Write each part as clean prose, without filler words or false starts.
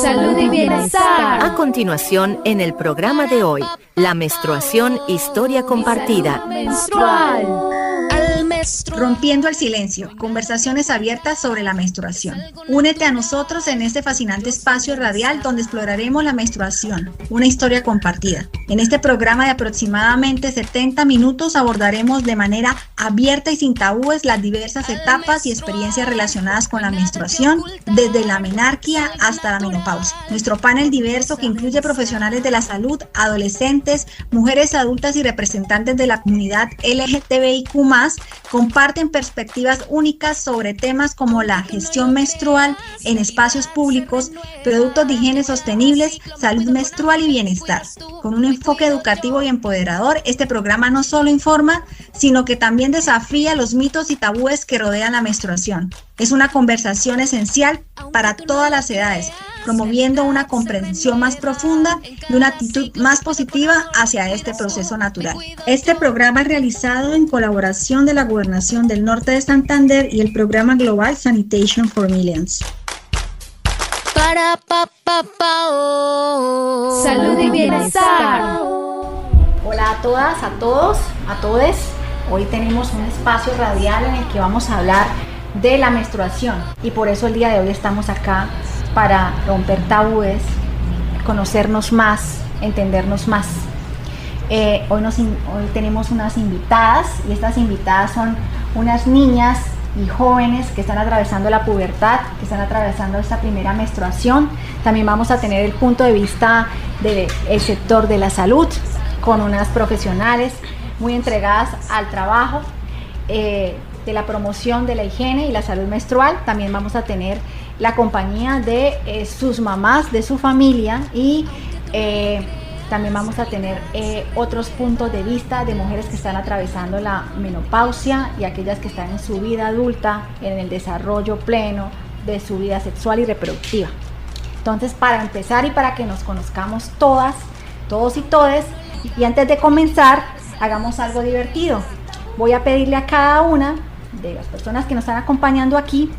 Salud y bienestar. A continuación, en el programa de hoy, la menstruación, historia compartida. Menstrual. Rompiendo el silencio, conversaciones abiertas sobre la menstruación. Únete a nosotros en este fascinante espacio radial donde exploraremos la menstruación, una historia compartida. En este programa de aproximadamente 70 minutos abordaremos de manera abierta y sin tabúes las diversas etapas y experiencias relacionadas con la menstruación, desde la menarquia hasta la menopausia. Nuestro panel diverso, que incluye profesionales de la salud, adolescentes, mujeres adultas y representantes de la comunidad LGTBIQ+, comparten perspectivas únicas sobre temas como la gestión menstrual en espacios públicos, productos de higiene sostenibles, salud menstrual y bienestar. Con un enfoque educativo y empoderador, este programa no solo informa, sino que también desafía los mitos y tabúes que rodean la menstruación. Es una conversación esencial para todas las edades, promoviendo una comprensión más profunda y una actitud más positiva hacia este proceso natural. Este programa es realizado en colaboración de la Gobernación del Norte de Santander y el Programa Global Sanitation for Millions. Salud y bienestar. Hola a todas, a todos, a todes. Hoy tenemos un espacio radial en el que vamos a hablar de la menstruación y por eso el día de hoy estamos acá para romper tabúes, conocernos más, entendernos más. Hoy tenemos unas invitadas y estas invitadas son unas niñas y jóvenes que están atravesando la pubertad, que están atravesando esta primera menstruación. También vamos a tener el punto de vista del sector de la salud con unas profesionales muy entregadas al trabajo de la promoción de la higiene y la salud menstrual. También vamos a tener la compañía de sus mamás, de su familia y también vamos a tener otros puntos de vista de mujeres que están atravesando la menopausia y aquellas que están en su vida adulta, en el desarrollo pleno de su vida sexual y reproductiva. Entonces, para empezar y para que nos conozcamos todas, todos y todes, y antes de comenzar, hagamos algo divertido. Voy a pedirle a cada una de las personas que nos están acompañando aquí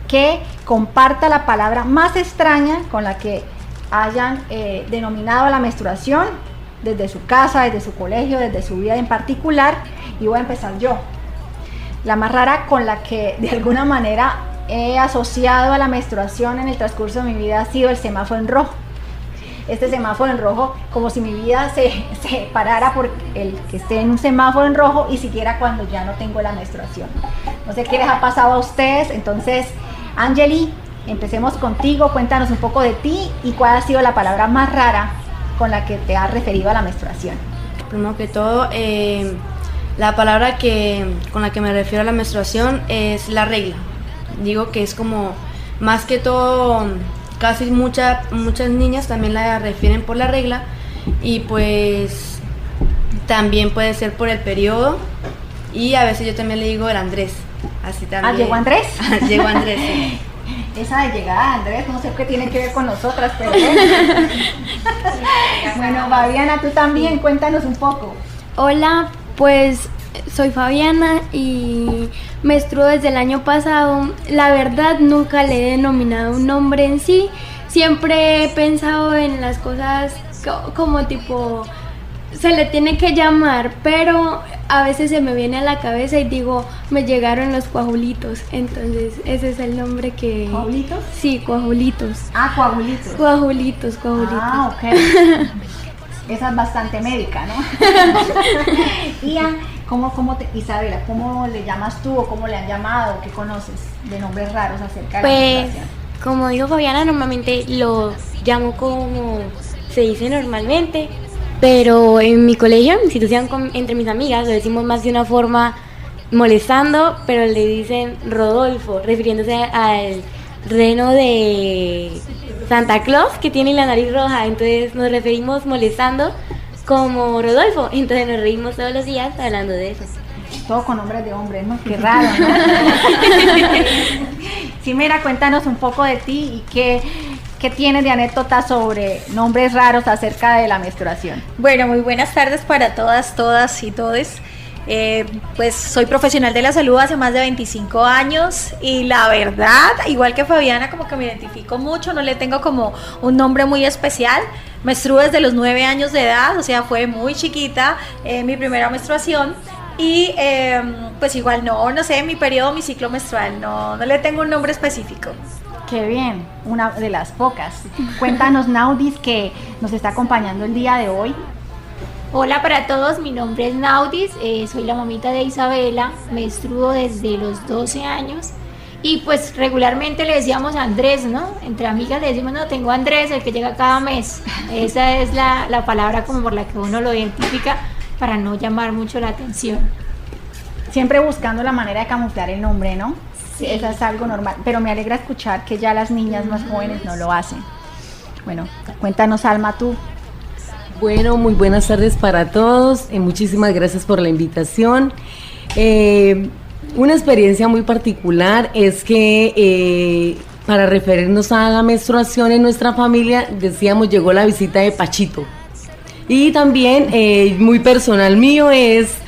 que comparta la palabra más extraña con la que hayan denominado la menstruación desde su casa, desde su colegio, desde su vida en particular, y voy a empezar yo. La más rara con la que de alguna manera he asociado a la menstruación en el transcurso de mi vida ha sido el semáforo en rojo. Este semáforo en rojo, como si mi vida se parara por el que esté en un semáforo en rojo y siquiera cuando ya no tengo la menstruación. No sé qué les ha pasado a ustedes. Entonces, Angeli, empecemos contigo. Cuéntanos un poco de ti y cuál ha sido la palabra más rara con la que te has referido a la menstruación. Primero que todo, la palabra con la que me refiero a la menstruación es la regla. Digo que es como, más que todo, casi muchas niñas también la refieren por la regla, y pues también puede ser por el periodo, y a veces yo también le digo el Andrés, así también. ¿Llegó Andrés? Llegó Andrés, sí. Esa de llegada Andrés, no sé qué tiene que ver con nosotras, pero bueno. Bueno, Fabiana, tú también, cuéntanos un poco. Hola, pues soy Fabiana y menstruo desde el año pasado. La verdad, nunca le he denominado un nombre en sí. Siempre he pensado en las cosas como tipo, se le tiene que llamar, pero a veces se me viene a la cabeza y digo, me llegaron los coagulitos. Entonces, ese es el nombre que... ¿Coagulitos? Sí, coagulitos. Ah, coagulitos. Coagulitos. Ah, ok. Esa es bastante médica, ¿no? Ian, Isabela, ¿cómo le llamas tú o cómo le han llamado? ¿Qué conoces de nombres raros acerca de la menstruación? Como dijo Fabiana, normalmente lo llamo como se dice normalmente, pero en mi colegio, en mi institución, entre mis amigas, lo decimos más de una forma molestando, pero le dicen Rodolfo, refiriéndose al reno de Santa Claus que tiene la nariz roja. Entonces nos referimos molestando como Rodolfo, entonces nos reímos todos los días hablando de eso. Todo con nombres de hombres, ¿no? Qué raro, ¿no? Sí, mira, cuéntanos un poco de ti y qué tienes de anécdotas sobre nombres raros acerca de la menstruación. Bueno, muy buenas tardes para todas y todes. Pues soy profesional de la salud hace más de 25 años y la verdad, igual que Fabiana, como que me identifico mucho, no le tengo como un nombre muy especial. Menstruo desde los 9 años de edad, o sea, fue muy chiquita mi primera menstruación. Y pues igual no sé, mi periodo, mi ciclo menstrual, no le tengo un nombre específico. Qué bien, una de las pocas. Cuéntanos, Naudis, que nos está acompañando el día de hoy. Hola para todos, mi nombre es Naudis, soy la mamita de Isabela, menstruo desde los 12 años y pues regularmente le decíamos a Andrés, ¿no? Entre amigas le decimos, no, tengo a Andrés, el que llega cada mes. Esa es la palabra como por la que uno lo identifica para no llamar mucho la atención. Siempre buscando la manera de camuflar el nombre, ¿no? Sí. Eso es algo normal, pero me alegra escuchar que ya las niñas más jóvenes no lo hacen. Bueno, cuéntanos, Alma, tú. Bueno, muy buenas tardes para todos, muchísimas gracias por la invitación. Una experiencia muy particular es que para referirnos a la menstruación en nuestra familia, decíamos, llegó la visita de Pachito. Y también, muy personal mío, es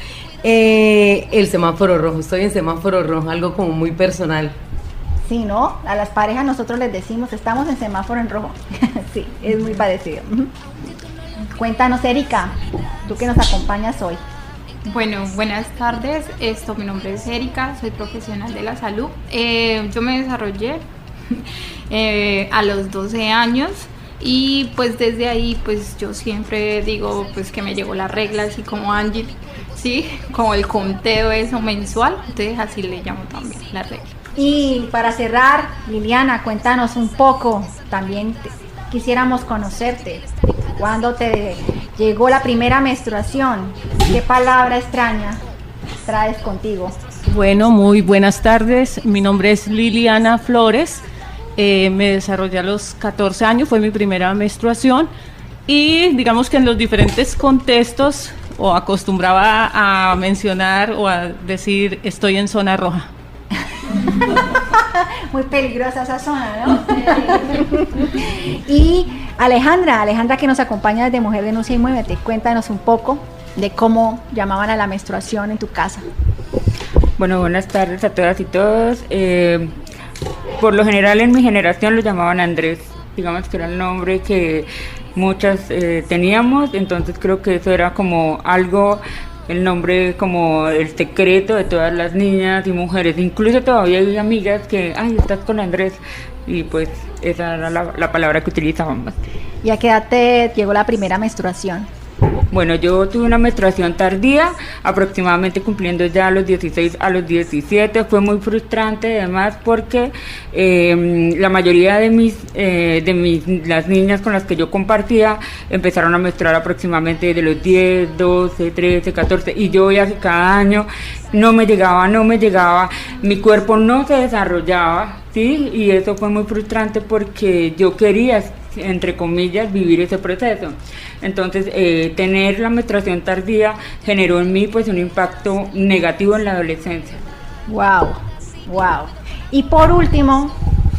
el semáforo rojo. Estoy en semáforo rojo, algo como muy personal. Sí, ¿no? A las parejas nosotros les decimos, estamos en semáforo en rojo. Sí, es muy parecido. Cuéntanos, Erika, tú que nos acompañas hoy. Bueno, buenas tardes. Mi nombre es Erika, soy profesional de la salud. Yo me desarrollé a los 12 años y pues desde ahí pues yo siempre digo pues que me llegó la regla, así como Angie, sí, como el conteo eso mensual, entonces así le llamo también la regla. Y para cerrar, Liliana, cuéntanos un poco, también quisiéramos conocerte. ¿Cuándo te llegó la primera menstruación? ¿Qué palabra extraña traes contigo? Bueno, muy buenas tardes. Mi nombre es Liliana Flores. Me desarrollé a los 14 años, fue mi primera menstruación. Y digamos que en los diferentes contextos o acostumbraba a mencionar o a decir estoy en zona roja. Muy peligrosa esa zona, ¿no? Y Alejandra que nos acompaña desde Mujer Denuncia y Muévete, cuéntanos un poco de cómo llamaban a la menstruación en tu casa. Bueno, buenas tardes a todas y todos. Por lo general en mi generación lo llamaban Andrés, digamos que era el nombre que muchas teníamos, entonces creo que eso era como algo, el nombre como el secreto de todas las niñas y mujeres. Incluso todavía hay amigas que, ay, estás con Andrés, y pues esa era la palabra que utilizábamos. ¿Y a qué edad te llegó la primera menstruación? Bueno, yo tuve una menstruación tardía, aproximadamente cumpliendo ya a los 16, a los 17. Fue muy frustrante además porque la mayoría de las niñas con las que yo compartía empezaron a menstruar aproximadamente de los 10, 12, 13, 14, y yo veía que cada año no me llegaba, mi cuerpo no se desarrollaba, ¿sí? Y eso fue muy frustrante porque yo quería, entre comillas, vivir ese proceso. Entonces, tener la menstruación tardía generó en mí pues un impacto negativo en la adolescencia. Wow. Y por último,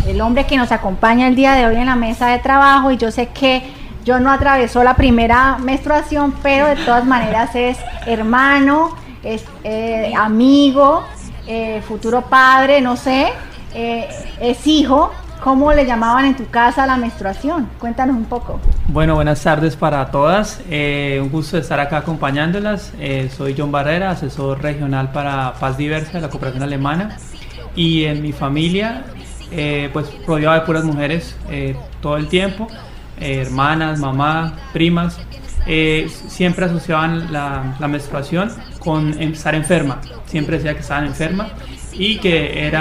el hombre que nos acompaña el día de hoy en la mesa de trabajo, y yo sé que yo no atravesó la primera menstruación, pero de todas maneras es hermano, es amigo, futuro padre, no sé, es hijo. ¿Cómo le llamaban en tu casa a la menstruación? Cuéntanos un poco. Bueno, buenas tardes para todas. Un gusto estar acá acompañándolas. Soy John Barrera, asesor regional para Paz Diversa de la Cooperación Alemana. Y en mi familia, pues rodeado de puras mujeres todo el tiempo. Hermanas, mamá, primas. Siempre asociaban la menstruación con estar enferma. Siempre decía que estaban enfermas. Y que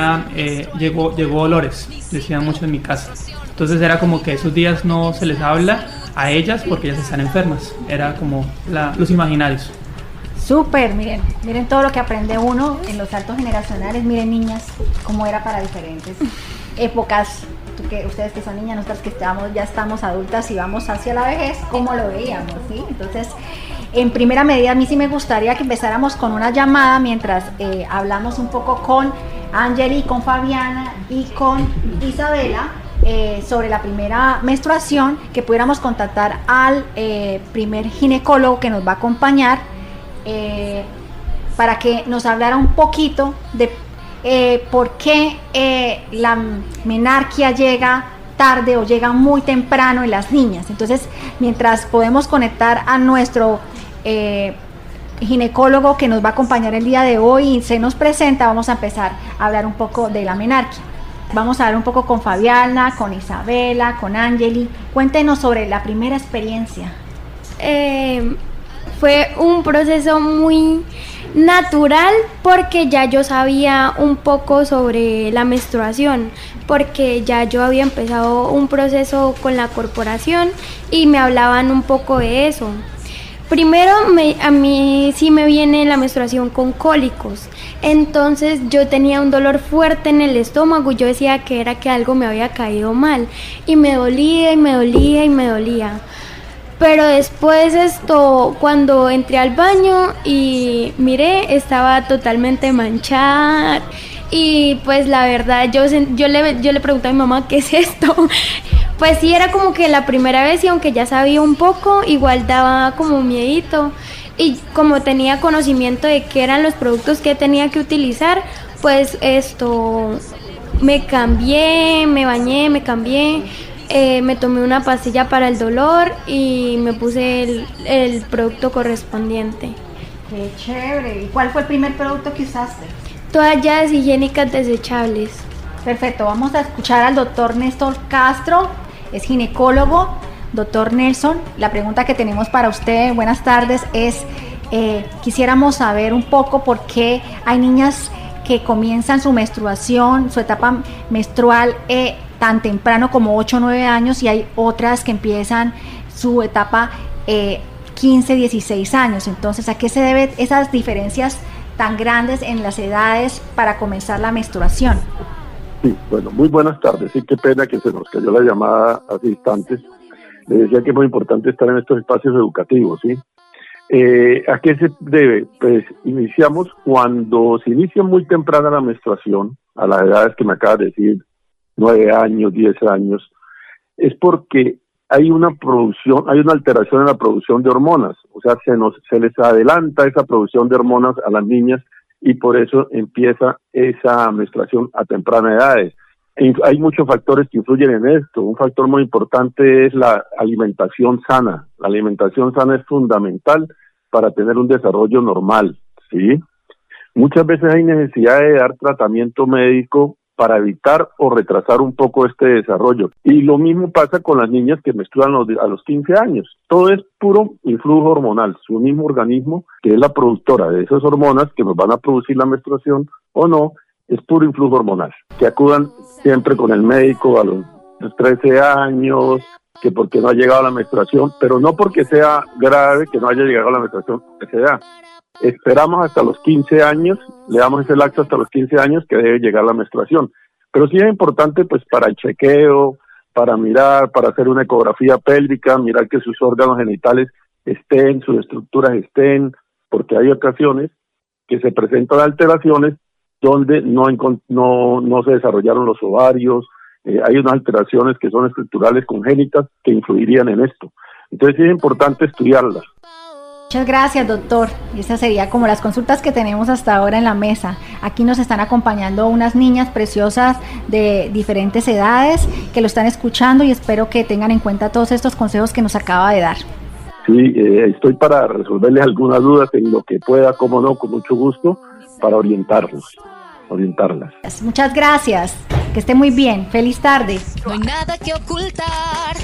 llegó dolores, decían mucho en mi casa. Entonces era como que esos días no se les habla a ellas porque ellas están enfermas. Era como los imaginarios. Súper, miren todo lo que aprende uno en los saltos generacionales. Miren, niñas, cómo era para diferentes épocas. Ustedes que son niñas, nosotras que ya estamos adultas y vamos hacia la vejez, cómo lo veíamos, ¿sí? Entonces, en primera medida, a mí sí me gustaría que empezáramos con una llamada mientras hablamos un poco con Angeli, con Fabiana y con Isabela sobre la primera menstruación, que pudiéramos contactar al primer ginecólogo que nos va a acompañar para que nos hablara un poquito de por qué la menarquia llega tarde o llega muy temprano en las niñas. Entonces, mientras podemos conectar a nuestro ginecólogo que nos va a acompañar el día de hoy y se nos presenta, vamos a empezar a hablar un poco de la menarquia. Vamos a hablar un poco con Fabiana, con Isabela, con Angeli. Cuéntenos sobre la primera experiencia. Fue un proceso muy natural porque ya yo sabía un poco sobre la menstruación, porque ya yo había empezado un proceso con la corporación y me hablaban un poco de eso. Primero a mí sí me viene la menstruación con cólicos, entonces yo tenía un dolor fuerte en el estómago y yo decía que era que algo me había caído mal y me dolía y me dolía y me dolía. Pero después cuando entré al baño y miré, estaba totalmente manchada y pues la verdad yo le pregunté a mi mamá, ¿qué es esto? Pues sí, era como que la primera vez y aunque ya sabía un poco, igual daba como miedito. Y como tenía conocimiento de qué eran los productos que tenía que utilizar, pues me cambié, me bañé, me cambié. Me tomé una pastilla para el dolor y me puse el producto correspondiente. ¡Qué chévere! ¿Y cuál fue el primer producto que usaste? Toallas higiénicas desechables. Perfecto, vamos a escuchar al doctor Néstor Castro, es ginecólogo. Doctor Nelson, la pregunta que tenemos para usted, buenas tardes, es quisiéramos saber un poco por qué hay niñas que comienzan su menstruación, su etapa menstrual tan temprano como 8 o 9 años y hay otras que empiezan su etapa 15, 16 años. Entonces, ¿a qué se deben esas diferencias tan grandes en las edades para comenzar la menstruación? Sí, bueno, muy buenas tardes. Sí, qué pena que se nos cayó la llamada hace instantes. Le decía que es muy importante estar en estos espacios educativos, ¿sí? ¿A qué se debe? Pues iniciamos cuando se inicia muy temprana la menstruación, a las edades que me acabas de decir, 9 años, 10 años, es porque hay una alteración en la producción de hormonas, o sea, se les adelanta esa producción de hormonas a las niñas y por eso empieza esa menstruación a temprana edad. Hay muchos factores que influyen en esto. Un factor muy importante es la alimentación sana. La alimentación sana es fundamental para tener un desarrollo normal, ¿sí? Muchas veces hay necesidad de dar tratamiento médico para evitar o retrasar un poco este desarrollo. Y lo mismo pasa con las niñas que menstruan a los 15 años. Todo es puro influjo hormonal. Su mismo organismo, que es la productora de esas hormonas que nos van a producir la menstruación o no, es puro influjo hormonal. Que acudan siempre con el médico a los 13 años, que porque no ha llegado la menstruación, pero no porque sea grave que no haya llegado la menstruación a esa edad. Esperamos hasta los 15 años, le damos ese lapso hasta los 15 años que debe llegar la menstruación. Pero sí es importante pues para el chequeo, para mirar, para hacer una ecografía pélvica, mirar que sus órganos genitales estén, sus estructuras estén, porque hay ocasiones que se presentan alteraciones donde no se desarrollaron los ovarios, hay unas alteraciones que son estructurales congénitas que influirían en esto. Entonces sí es importante estudiarlas. Muchas gracias, doctor. Esas serían como las consultas que tenemos hasta ahora en la mesa. Aquí nos están acompañando unas niñas preciosas de diferentes edades que lo están escuchando y espero que tengan en cuenta todos estos consejos que nos acaba de dar. Sí, estoy para resolverles algunas dudas en lo que pueda, como no, con mucho gusto, para orientarlas. Muchas gracias. Que esté muy bien. Feliz tarde. No hay nada que ocultar.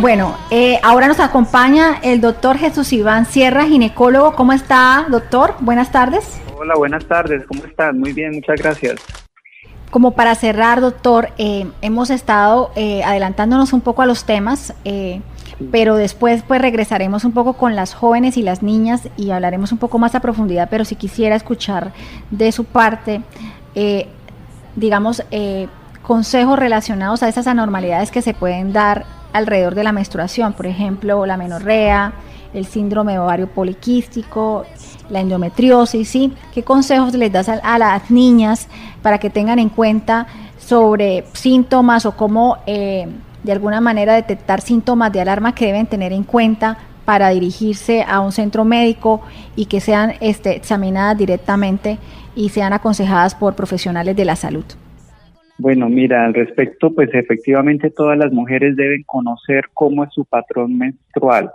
Bueno, ahora nos acompaña el doctor Jesús Iván Sierra, ginecólogo. ¿Cómo está, doctor? Buenas tardes. Hola, buenas tardes. ¿Cómo están? Muy bien, muchas gracias. Como para cerrar, doctor, hemos estado adelantándonos un poco a los temas, pero después pues regresaremos un poco con las jóvenes y las niñas y hablaremos un poco más a profundidad, pero si quisiera escuchar de su parte, consejos relacionados a esas anormalidades que se pueden dar alrededor de la menstruación, por ejemplo, la menorrea, el síndrome de ovario poliquístico, la endometriosis, ¿sí? ¿Qué consejos les das a las niñas para que tengan en cuenta sobre síntomas o cómo de alguna manera detectar síntomas de alarma que deben tener en cuenta para dirigirse a un centro médico y que sean examinadas directamente y sean aconsejadas por profesionales de la salud? Bueno, mira, al respecto, pues efectivamente todas las mujeres deben conocer cómo es su patrón menstrual.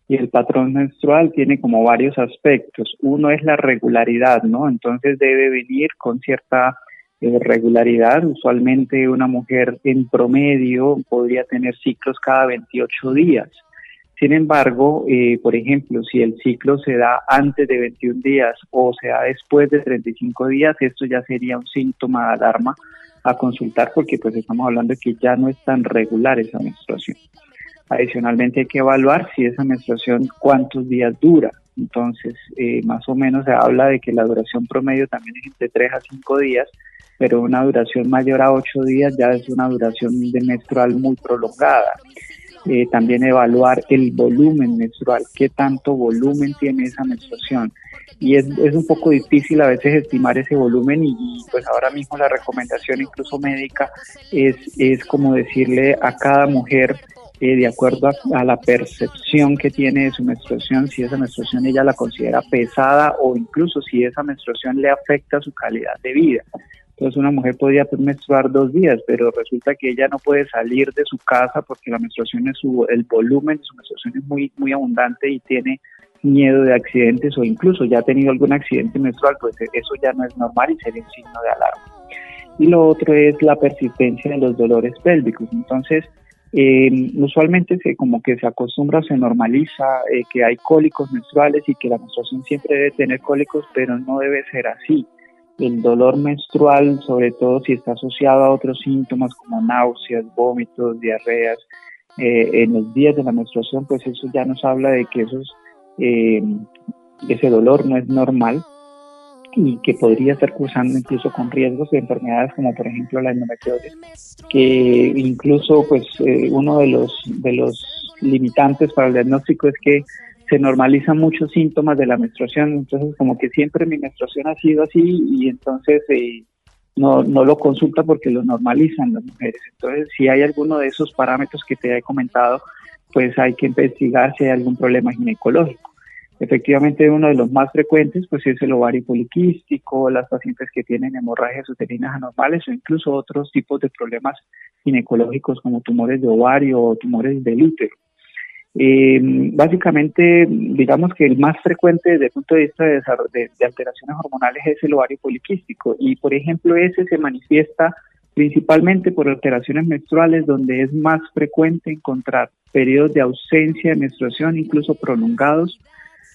Y el patrón menstrual tiene como varios aspectos. Uno es la regularidad, ¿no? Entonces debe venir con cierta regularidad. Usualmente una mujer en promedio podría tener ciclos cada 28 días. Sin embargo, por ejemplo, si el ciclo se da antes de 21 días o se da después de 35 días, esto ya sería un síntoma de alarma a consultar, porque pues estamos hablando de que ya no es tan regular esa menstruación. Adicionalmente hay que evaluar si esa menstruación cuántos días dura. Entonces, más o menos se habla de que la duración promedio también es entre 3 a 5 días, pero una duración mayor a 8 días ya es una duración de menstrual muy prolongada. También evaluar el volumen menstrual, qué tanto volumen tiene esa menstruación. Y es un poco difícil a veces estimar ese volumen y pues ahora mismo la recomendación incluso médica es como decirle a cada mujer, de acuerdo a la percepción que tiene de su menstruación, si esa menstruación ella la considera pesada o incluso si esa menstruación le afecta su calidad de vida. Entonces una mujer podría menstruar 2 días, pero resulta que ella no puede salir de su casa porque la menstruación el volumen de su menstruación es muy, muy abundante y tiene miedo de accidentes o incluso ya ha tenido algún accidente menstrual, pues eso ya no es normal y sería un signo de alarma. Y lo otro es la persistencia de los dolores pélvicos. Entonces, usualmente se acostumbra o se normaliza que hay cólicos menstruales y que la menstruación siempre debe tener cólicos, pero no debe ser así. El dolor menstrual, sobre todo si está asociado a otros síntomas como náuseas, vómitos, diarreas, en los días de la menstruación, pues eso ya nos habla de que ese dolor no es normal y que podría estar cursando incluso con riesgos de enfermedades como por ejemplo la endometriosis, que incluso pues uno de los limitantes para el diagnóstico es que se normalizan muchos síntomas de la menstruación. Entonces como que siempre mi menstruación ha sido así y entonces no lo consulta porque lo normalizan las mujeres. Entonces si hay alguno de esos parámetros que te he comentado, pues hay que investigar si hay algún problema ginecológico. Efectivamente, uno de los más frecuentes pues es el ovario poliquístico, las pacientes que tienen hemorragias uterinas anormales o incluso otros tipos de problemas ginecológicos como tumores de ovario o tumores del útero. Básicamente, digamos que el más frecuente desde el punto de vista de alteraciones hormonales es el ovario poliquístico y, por ejemplo, ese se manifiesta principalmente por alteraciones menstruales donde es más frecuente encontrar periodos de ausencia de menstruación, incluso prolongados.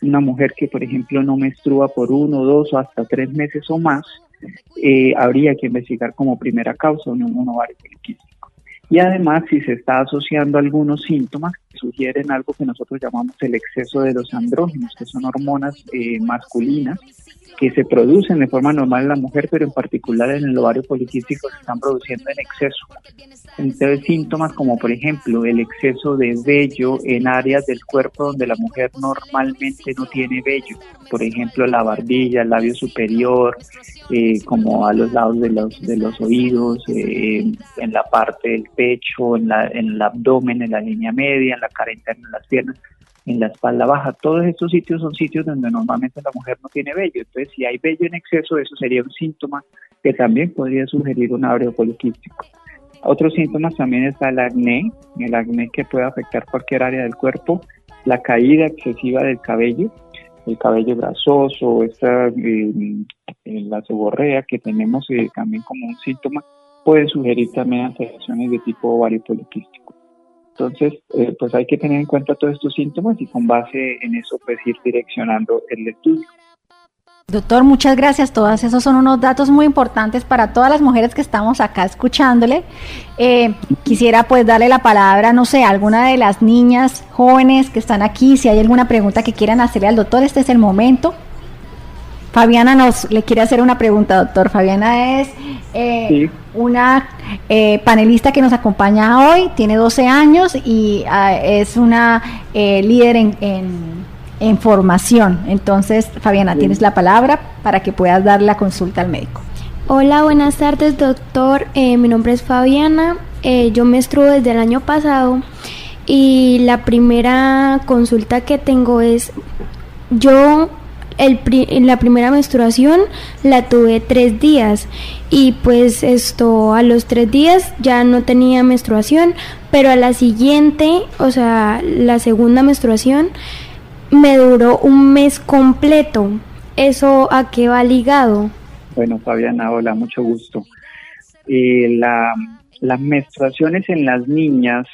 Una mujer que, por ejemplo, no menstrua por 1, 2 o hasta 3 meses o más, habría que investigar como primera causa un ovario poliquístico. Y además, si se está asociando algunos síntomas que sugieren algo que nosotros llamamos el exceso de los andrógenos, que son hormonas masculinas, que se producen de forma normal en la mujer, pero en particular en el ovario poliquístico se están produciendo en exceso. Entonces, síntomas como, por ejemplo, el exceso de vello en áreas del cuerpo donde la mujer normalmente no tiene vello. Por ejemplo, la barbilla, el labio superior, como a los lados de los oídos, en la parte del pecho, en el abdomen, en la línea media, en la cara interna, en las piernas, en la espalda baja. Todos estos sitios son sitios donde normalmente la mujer no tiene vello. Entonces, si hay vello en exceso, eso sería un síntoma que también podría sugerir un ovario poliquístico. Otros síntomas también está el acné que puede afectar cualquier área del cuerpo, la caída excesiva del cabello, el cabello grasoso, la seborrea que tenemos también como un síntoma, puede sugerir también alteraciones de tipo ovario poliquístico. Entonces, pues hay que tener en cuenta todos estos síntomas y con base en eso pues ir direccionando el estudio. Doctor, muchas gracias. Todos esos son unos datos muy importantes para todas las mujeres que estamos acá escuchándole. Quisiera pues darle la palabra, no sé, a alguna de las niñas jóvenes que están aquí. Si hay alguna pregunta que quieran hacerle al doctor, este es el momento. Fabiana le quiere hacer una pregunta, doctor. Fabiana es una panelista que nos acompaña hoy, tiene 12 años y es una líder en formación. Entonces, Fabiana, tienes la palabra para que puedas dar la consulta al médico. Hola, buenas tardes, doctor. Mi nombre es Fabiana. Yo menstruo desde el año pasado y la primera consulta que tengo es, en la primera menstruación la tuve 3 días y pues a los 3 días ya no tenía menstruación, pero a la siguiente, o sea, la segunda menstruación me duró 1 mes completo. ¿Eso a qué va ligado? Bueno, Fabiana, hola, mucho gusto. Las menstruaciones en las niñas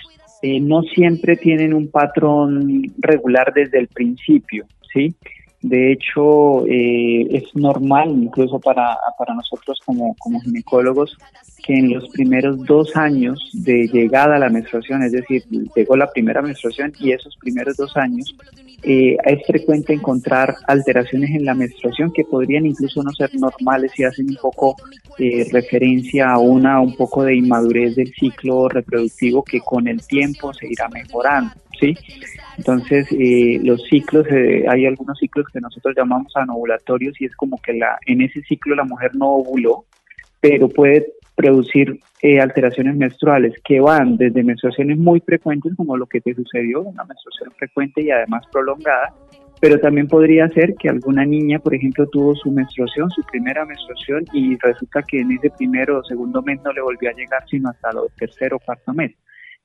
no siempre tienen un patrón regular desde el principio, ¿sí? De hecho, es normal, incluso para nosotros como ginecólogos, que en los primeros 2 años de llegada a la menstruación, es decir, llegó la primera menstruación y esos primeros 2 años, es frecuente encontrar alteraciones en la menstruación que podrían incluso no ser normales y hacen un poco referencia a un poco de inmadurez del ciclo reproductivo que con el tiempo se irá mejorando, ¿sí? Entonces, los ciclos, hay algunos ciclos que nosotros llamamos anovulatorios y es como que en ese ciclo la mujer no ovuló, pero puede producir alteraciones menstruales que van desde menstruaciones muy frecuentes, como lo que te sucedió, una menstruación frecuente y además prolongada, pero también podría ser que alguna niña, por ejemplo, tuvo su primera menstruación, y resulta que en ese primero o segundo mes no le volvió a llegar sino hasta el tercero o cuarto mes.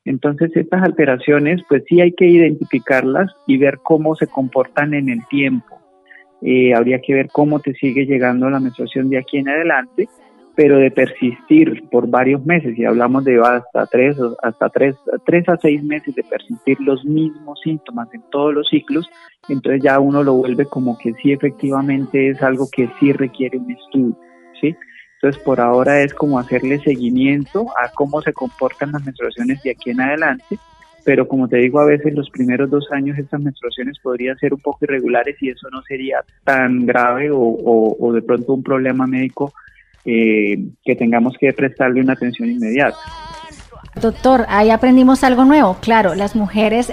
Entonces, estas alteraciones, pues sí hay que identificarlas y ver cómo se comportan en el tiempo. Habría que ver cómo te sigue llegando la menstruación de aquí en adelante, pero de persistir por varios meses, y hablamos de hasta 3 a 6 meses de persistir los mismos síntomas en todos los ciclos, entonces ya uno lo vuelve como que sí efectivamente es algo que sí requiere un estudio, ¿sí? Entonces por ahora es como hacerle seguimiento a cómo se comportan las menstruaciones de aquí en adelante, pero como te digo, a veces los primeros 2 años estas menstruaciones podrían ser un poco irregulares y eso no sería tan grave o de pronto un problema médico que tengamos que prestarle una atención inmediata. Doctor, ahí aprendimos algo nuevo. Claro, las mujeres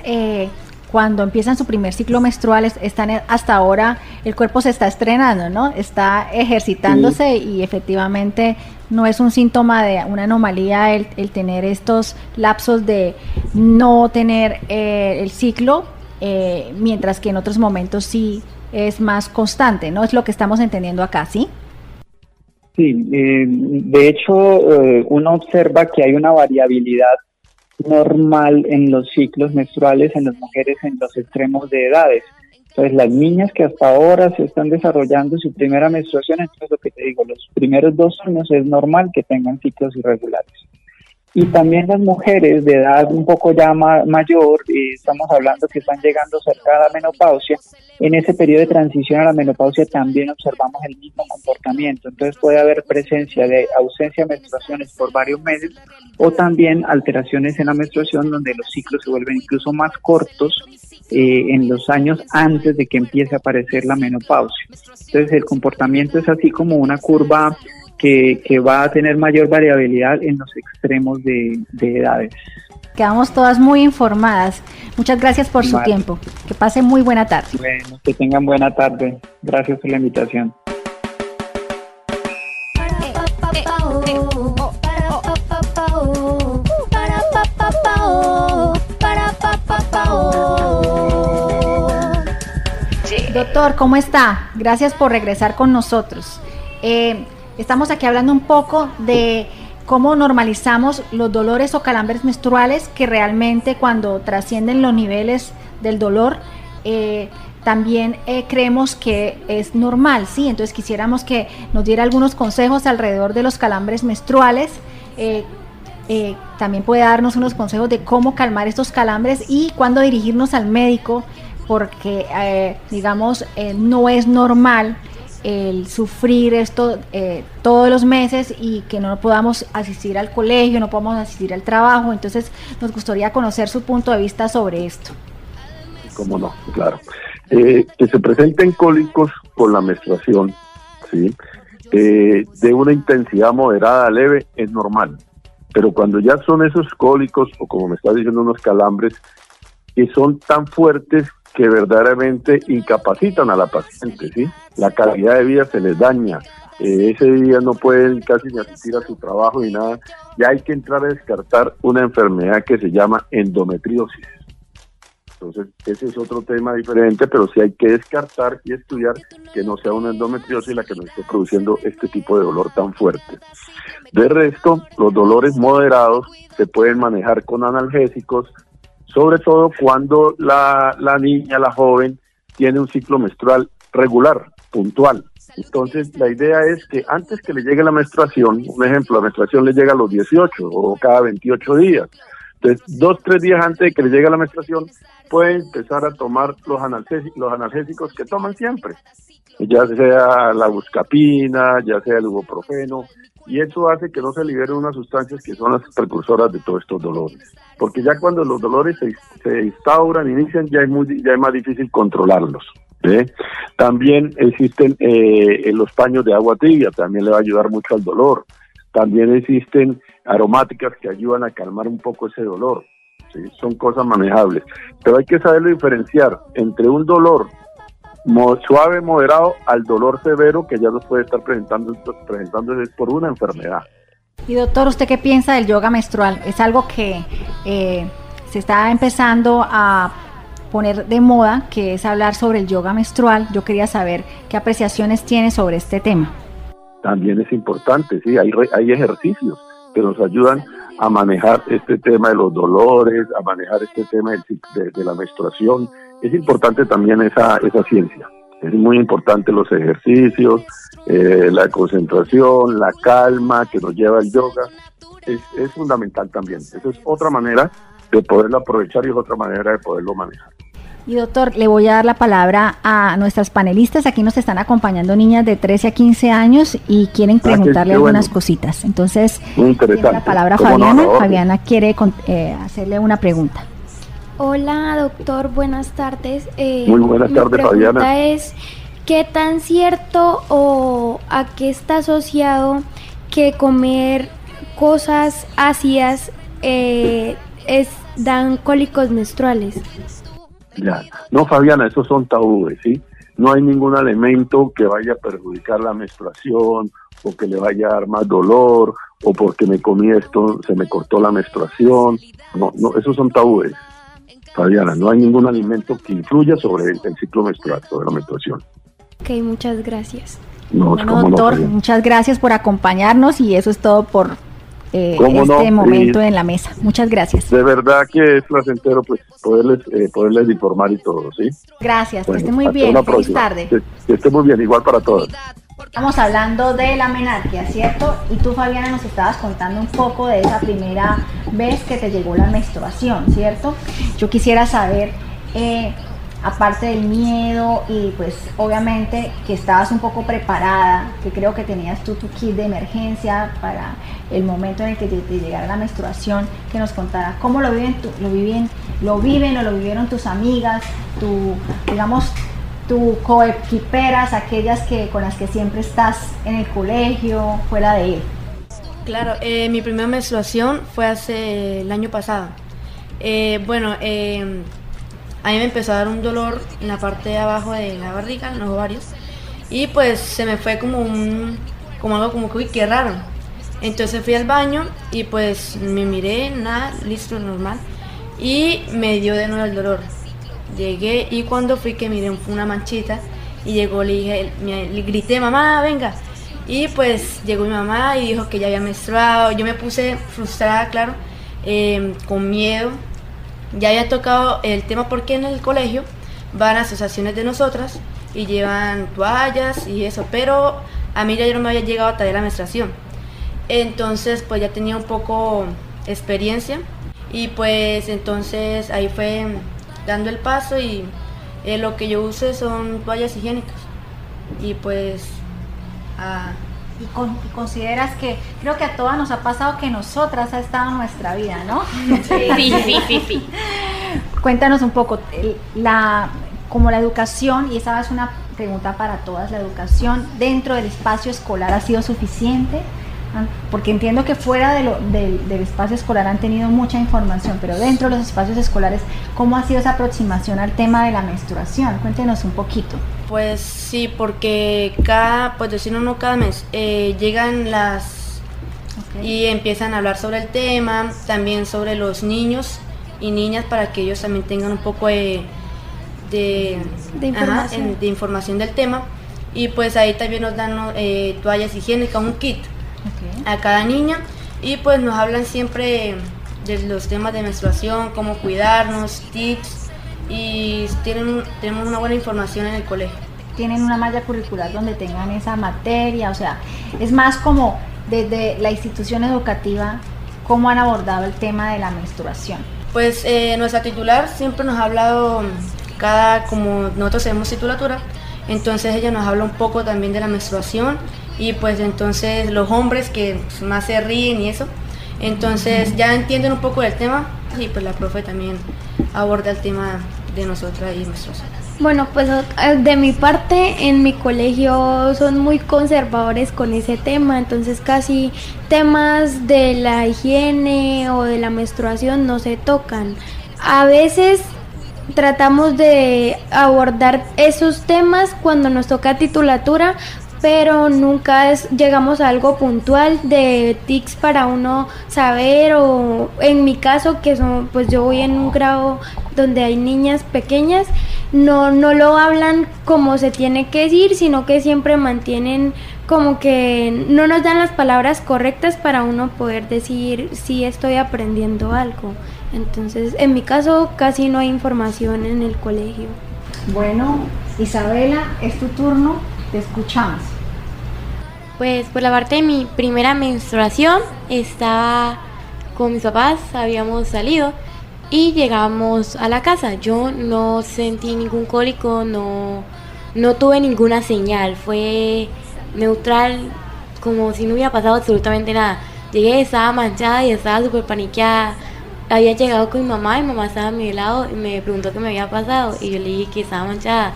cuando empiezan su primer ciclo menstrual están hasta ahora, el cuerpo se está estrenando, ¿no? Está ejercitándose, sí. Y efectivamente no es un síntoma de una anomalía el tener estos lapsos de no tener el ciclo, mientras que en otros momentos sí es más constante, ¿no? Es lo que estamos entendiendo acá, ¿sí? Sí, de hecho uno observa que hay una variabilidad normal en los ciclos menstruales en las mujeres en los extremos de edades. Entonces las niñas que hasta ahora se están desarrollando su primera menstruación, entonces lo que te digo, los primeros 2 años es normal que tengan ciclos irregulares. Y también las mujeres de edad un poco ya mayor, estamos hablando que están llegando cerca de la menopausia, en ese periodo de transición a la menopausia también observamos el mismo comportamiento. Entonces puede haber presencia de ausencia de menstruaciones por varios meses o también alteraciones en la menstruación donde los ciclos se vuelven incluso más cortos en los años antes de que empiece a aparecer la menopausia. Entonces el comportamiento es así como una curva que va a tener mayor variabilidad en los extremos de edades. Quedamos todas muy informadas. Muchas gracias por su tiempo. Que pasen muy buena tarde. Bueno, que tengan buena tarde. Gracias por la invitación. Doctor, ¿cómo está? Gracias por regresar con nosotros. Estamos aquí hablando un poco de cómo normalizamos los dolores o calambres menstruales, que realmente cuando trascienden los niveles del dolor, también creemos que es normal, ¿sí? Entonces quisiéramos que nos diera algunos consejos alrededor de los calambres menstruales. También puede darnos unos consejos de cómo calmar estos calambres y cuándo dirigirnos al médico, porque no es normal el sufrir esto todos los meses y que no podamos asistir al colegio, no podamos asistir al trabajo. Entonces nos gustaría conocer su punto de vista sobre esto. Cómo no, claro. Que se presenten cólicos con la menstruación, ¿sí? De una intensidad moderada a leve es normal, pero cuando ya son esos cólicos, o como me está diciendo, unos calambres que son tan fuertes que verdaderamente incapacitan a la paciente, ¿sí? La calidad de vida se les daña, ese día no pueden casi ni asistir a su trabajo ni nada, ya hay que entrar a descartar una enfermedad que se llama endometriosis, Entonces, ese es otro tema diferente, pero sí hay que descartar y estudiar que no sea una endometriosis la que nos esté produciendo este tipo de dolor tan fuerte. De resto, los dolores moderados se pueden manejar con analgésicos, sobre todo cuando la niña, la joven, tiene un ciclo menstrual regular, puntual. Entonces, la idea es que antes que le llegue la menstruación, un ejemplo, la menstruación le llega a los 18 o cada 28 días. Entonces, 2-3 días antes de que le llegue la menstruación, puede empezar a tomar los analgésicos que toman siempre, ya sea la buscapina, ya sea el ibuprofeno, y eso hace que no se liberen unas sustancias que son las precursoras de todos estos dolores. Porque ya cuando los dolores se instauran, inician, ya es más difícil controlarlos. También existen los paños de agua tibia, también le va a ayudar mucho al dolor. También existen aromáticas que ayudan a calmar un poco ese dolor, ¿sí? Son cosas manejables, pero hay que saberlo diferenciar entre un dolor suave, moderado, al dolor severo que ya nos puede estar presentándose por una enfermedad. Y doctor, ¿usted qué piensa del yoga menstrual? Es algo que se está empezando a poner de moda, que es hablar sobre el yoga menstrual. Yo quería saber qué apreciaciones tiene sobre este tema. También es importante, sí, hay ejercicios que nos ayudan a manejar este tema de los dolores, a manejar este tema de la menstruación. Es importante también esa ciencia. Es muy importante los ejercicios, la concentración, la calma que nos lleva el yoga. Es fundamental también. Esa es otra manera de poderlo aprovechar y es otra manera de poderlo manejar. Y doctor, le voy a dar la palabra a nuestras panelistas. Aquí nos están acompañando niñas de 13 a 15 años y quieren preguntarle algunas cositas. Entonces, tiene la palabra Fabiana. Fabiana quiere hacerle una pregunta. Hola, doctor, buenas tardes. Muy buenas tardes, Fabiana. Mi pregunta es, ¿qué tan cierto o a qué está asociado que comer cosas ácidas dan cólicos menstruales? Ya. No, Fabiana, esos son tabúes, ¿sí? No hay ningún alimento que vaya a perjudicar la menstruación o que le vaya a dar más dolor o porque me comí esto, se me cortó la menstruación. No, esos son tabúes, Fabiana. No hay ningún alimento que influya sobre el ciclo menstrual, sobre la menstruación. Ok, muchas gracias. Bueno, doctor, muchas gracias por acompañarnos y eso es todo por momento en la mesa. Muchas gracias. De verdad que es placentero pues poderles informar y todo, ¿sí? Gracias, bueno, que esté muy bien. Feliz tarde. Que esté muy bien, igual para todos. Estamos hablando de la menarquia, ¿cierto? Y tú, Fabiana, nos estabas contando un poco de esa primera vez que te llegó la menstruación, ¿cierto? Yo quisiera saber, aparte del miedo y pues obviamente que estabas un poco preparada, que creo que tenías tu kit de emergencia para el momento en el que te llegara la menstruación, que nos contara cómo lo viven o lo vivieron tus amigas, tu coequiperas, aquellas con las que siempre estás en el colegio, fuera de él. Claro, mi primera menstruación fue el año pasado. A mí me empezó a dar un dolor en la parte de abajo de la barriga, en los ovarios, y pues se me fue como algo como que, uy, qué raro. Entonces fui al baño y pues me miré, nada, listo, normal, y me dio de nuevo el dolor. Llegué y cuando fui que miré una manchita y llegó, le grité, mamá, venga. Y pues llegó mi mamá y dijo que ya había menstruado. Yo me puse frustrada, claro, con miedo. Ya había tocado el tema porque en el colegio van a asociaciones de nosotras y llevan toallas y eso, pero a mí ya no me había llegado a traer la menstruación. Entonces pues ya tenía un poco experiencia y pues entonces ahí fue dando el paso y lo que yo use son toallas higiénicas y pues ¿Y consideras que, creo que a todas nos ha pasado que nosotras ha estado en nuestra vida, ¿no? Sí. Cuéntanos un poco, como la educación, y esa es una pregunta para todas, ¿la educación dentro del espacio escolar ha sido suficiente? Porque entiendo que fuera del espacio escolar han tenido mucha información, pero dentro de los espacios escolares, ¿cómo ha sido esa aproximación al tema de la menstruación? Cuéntenos un poquito. Pues sí, porque cada mes llegan y empiezan a hablar sobre el tema, también sobre los niños y niñas para que ellos también tengan un poco de información del tema. Y pues ahí también nos dan toallas higiénicas, un kit a cada niña, y pues nos hablan siempre de los temas de menstruación, cómo cuidarnos, tips, y tenemos una buena información en el colegio. Tienen una malla curricular donde tengan esa materia, o sea, es más como desde la institución educativa, cómo han abordado el tema de la menstruación. Pues nuestra titular siempre nos ha hablado, como nosotros tenemos titulatura, entonces ella nos habla un poco también de la menstruación, y pues entonces los hombres que más se ríen y eso, entonces ya entienden un poco del tema, y pues la profe también aborda el tema de nosotras y menstruación. Bueno, pues de mi parte, en mi colegio son muy conservadores con ese tema, entonces casi temas de la higiene o de la menstruación no se tocan. A veces tratamos de abordar esos temas cuando nos toca titulatura, pero nunca llegamos a algo puntual de tics para uno saber, o en mi caso, que pues yo voy en un grado donde hay niñas pequeñas, no lo hablan como se tiene que decir, sino que siempre mantienen como que no nos dan las palabras correctas para uno poder decir si estoy aprendiendo algo. Entonces, en mi caso, casi no hay información en el colegio. Bueno, Isabela, es tu turno, te escuchamos. Pues por la parte de mi primera menstruación, estaba con mis papás, habíamos salido y llegamos a la casa. Yo no sentí ningún cólico, no tuve ninguna señal, fue neutral, como si no hubiera pasado absolutamente nada. Llegué, estaba manchada y estaba súper paniqueada. Había llegado con mi mamá estaba a mi lado y me preguntó qué me había pasado, y yo le dije que estaba manchada.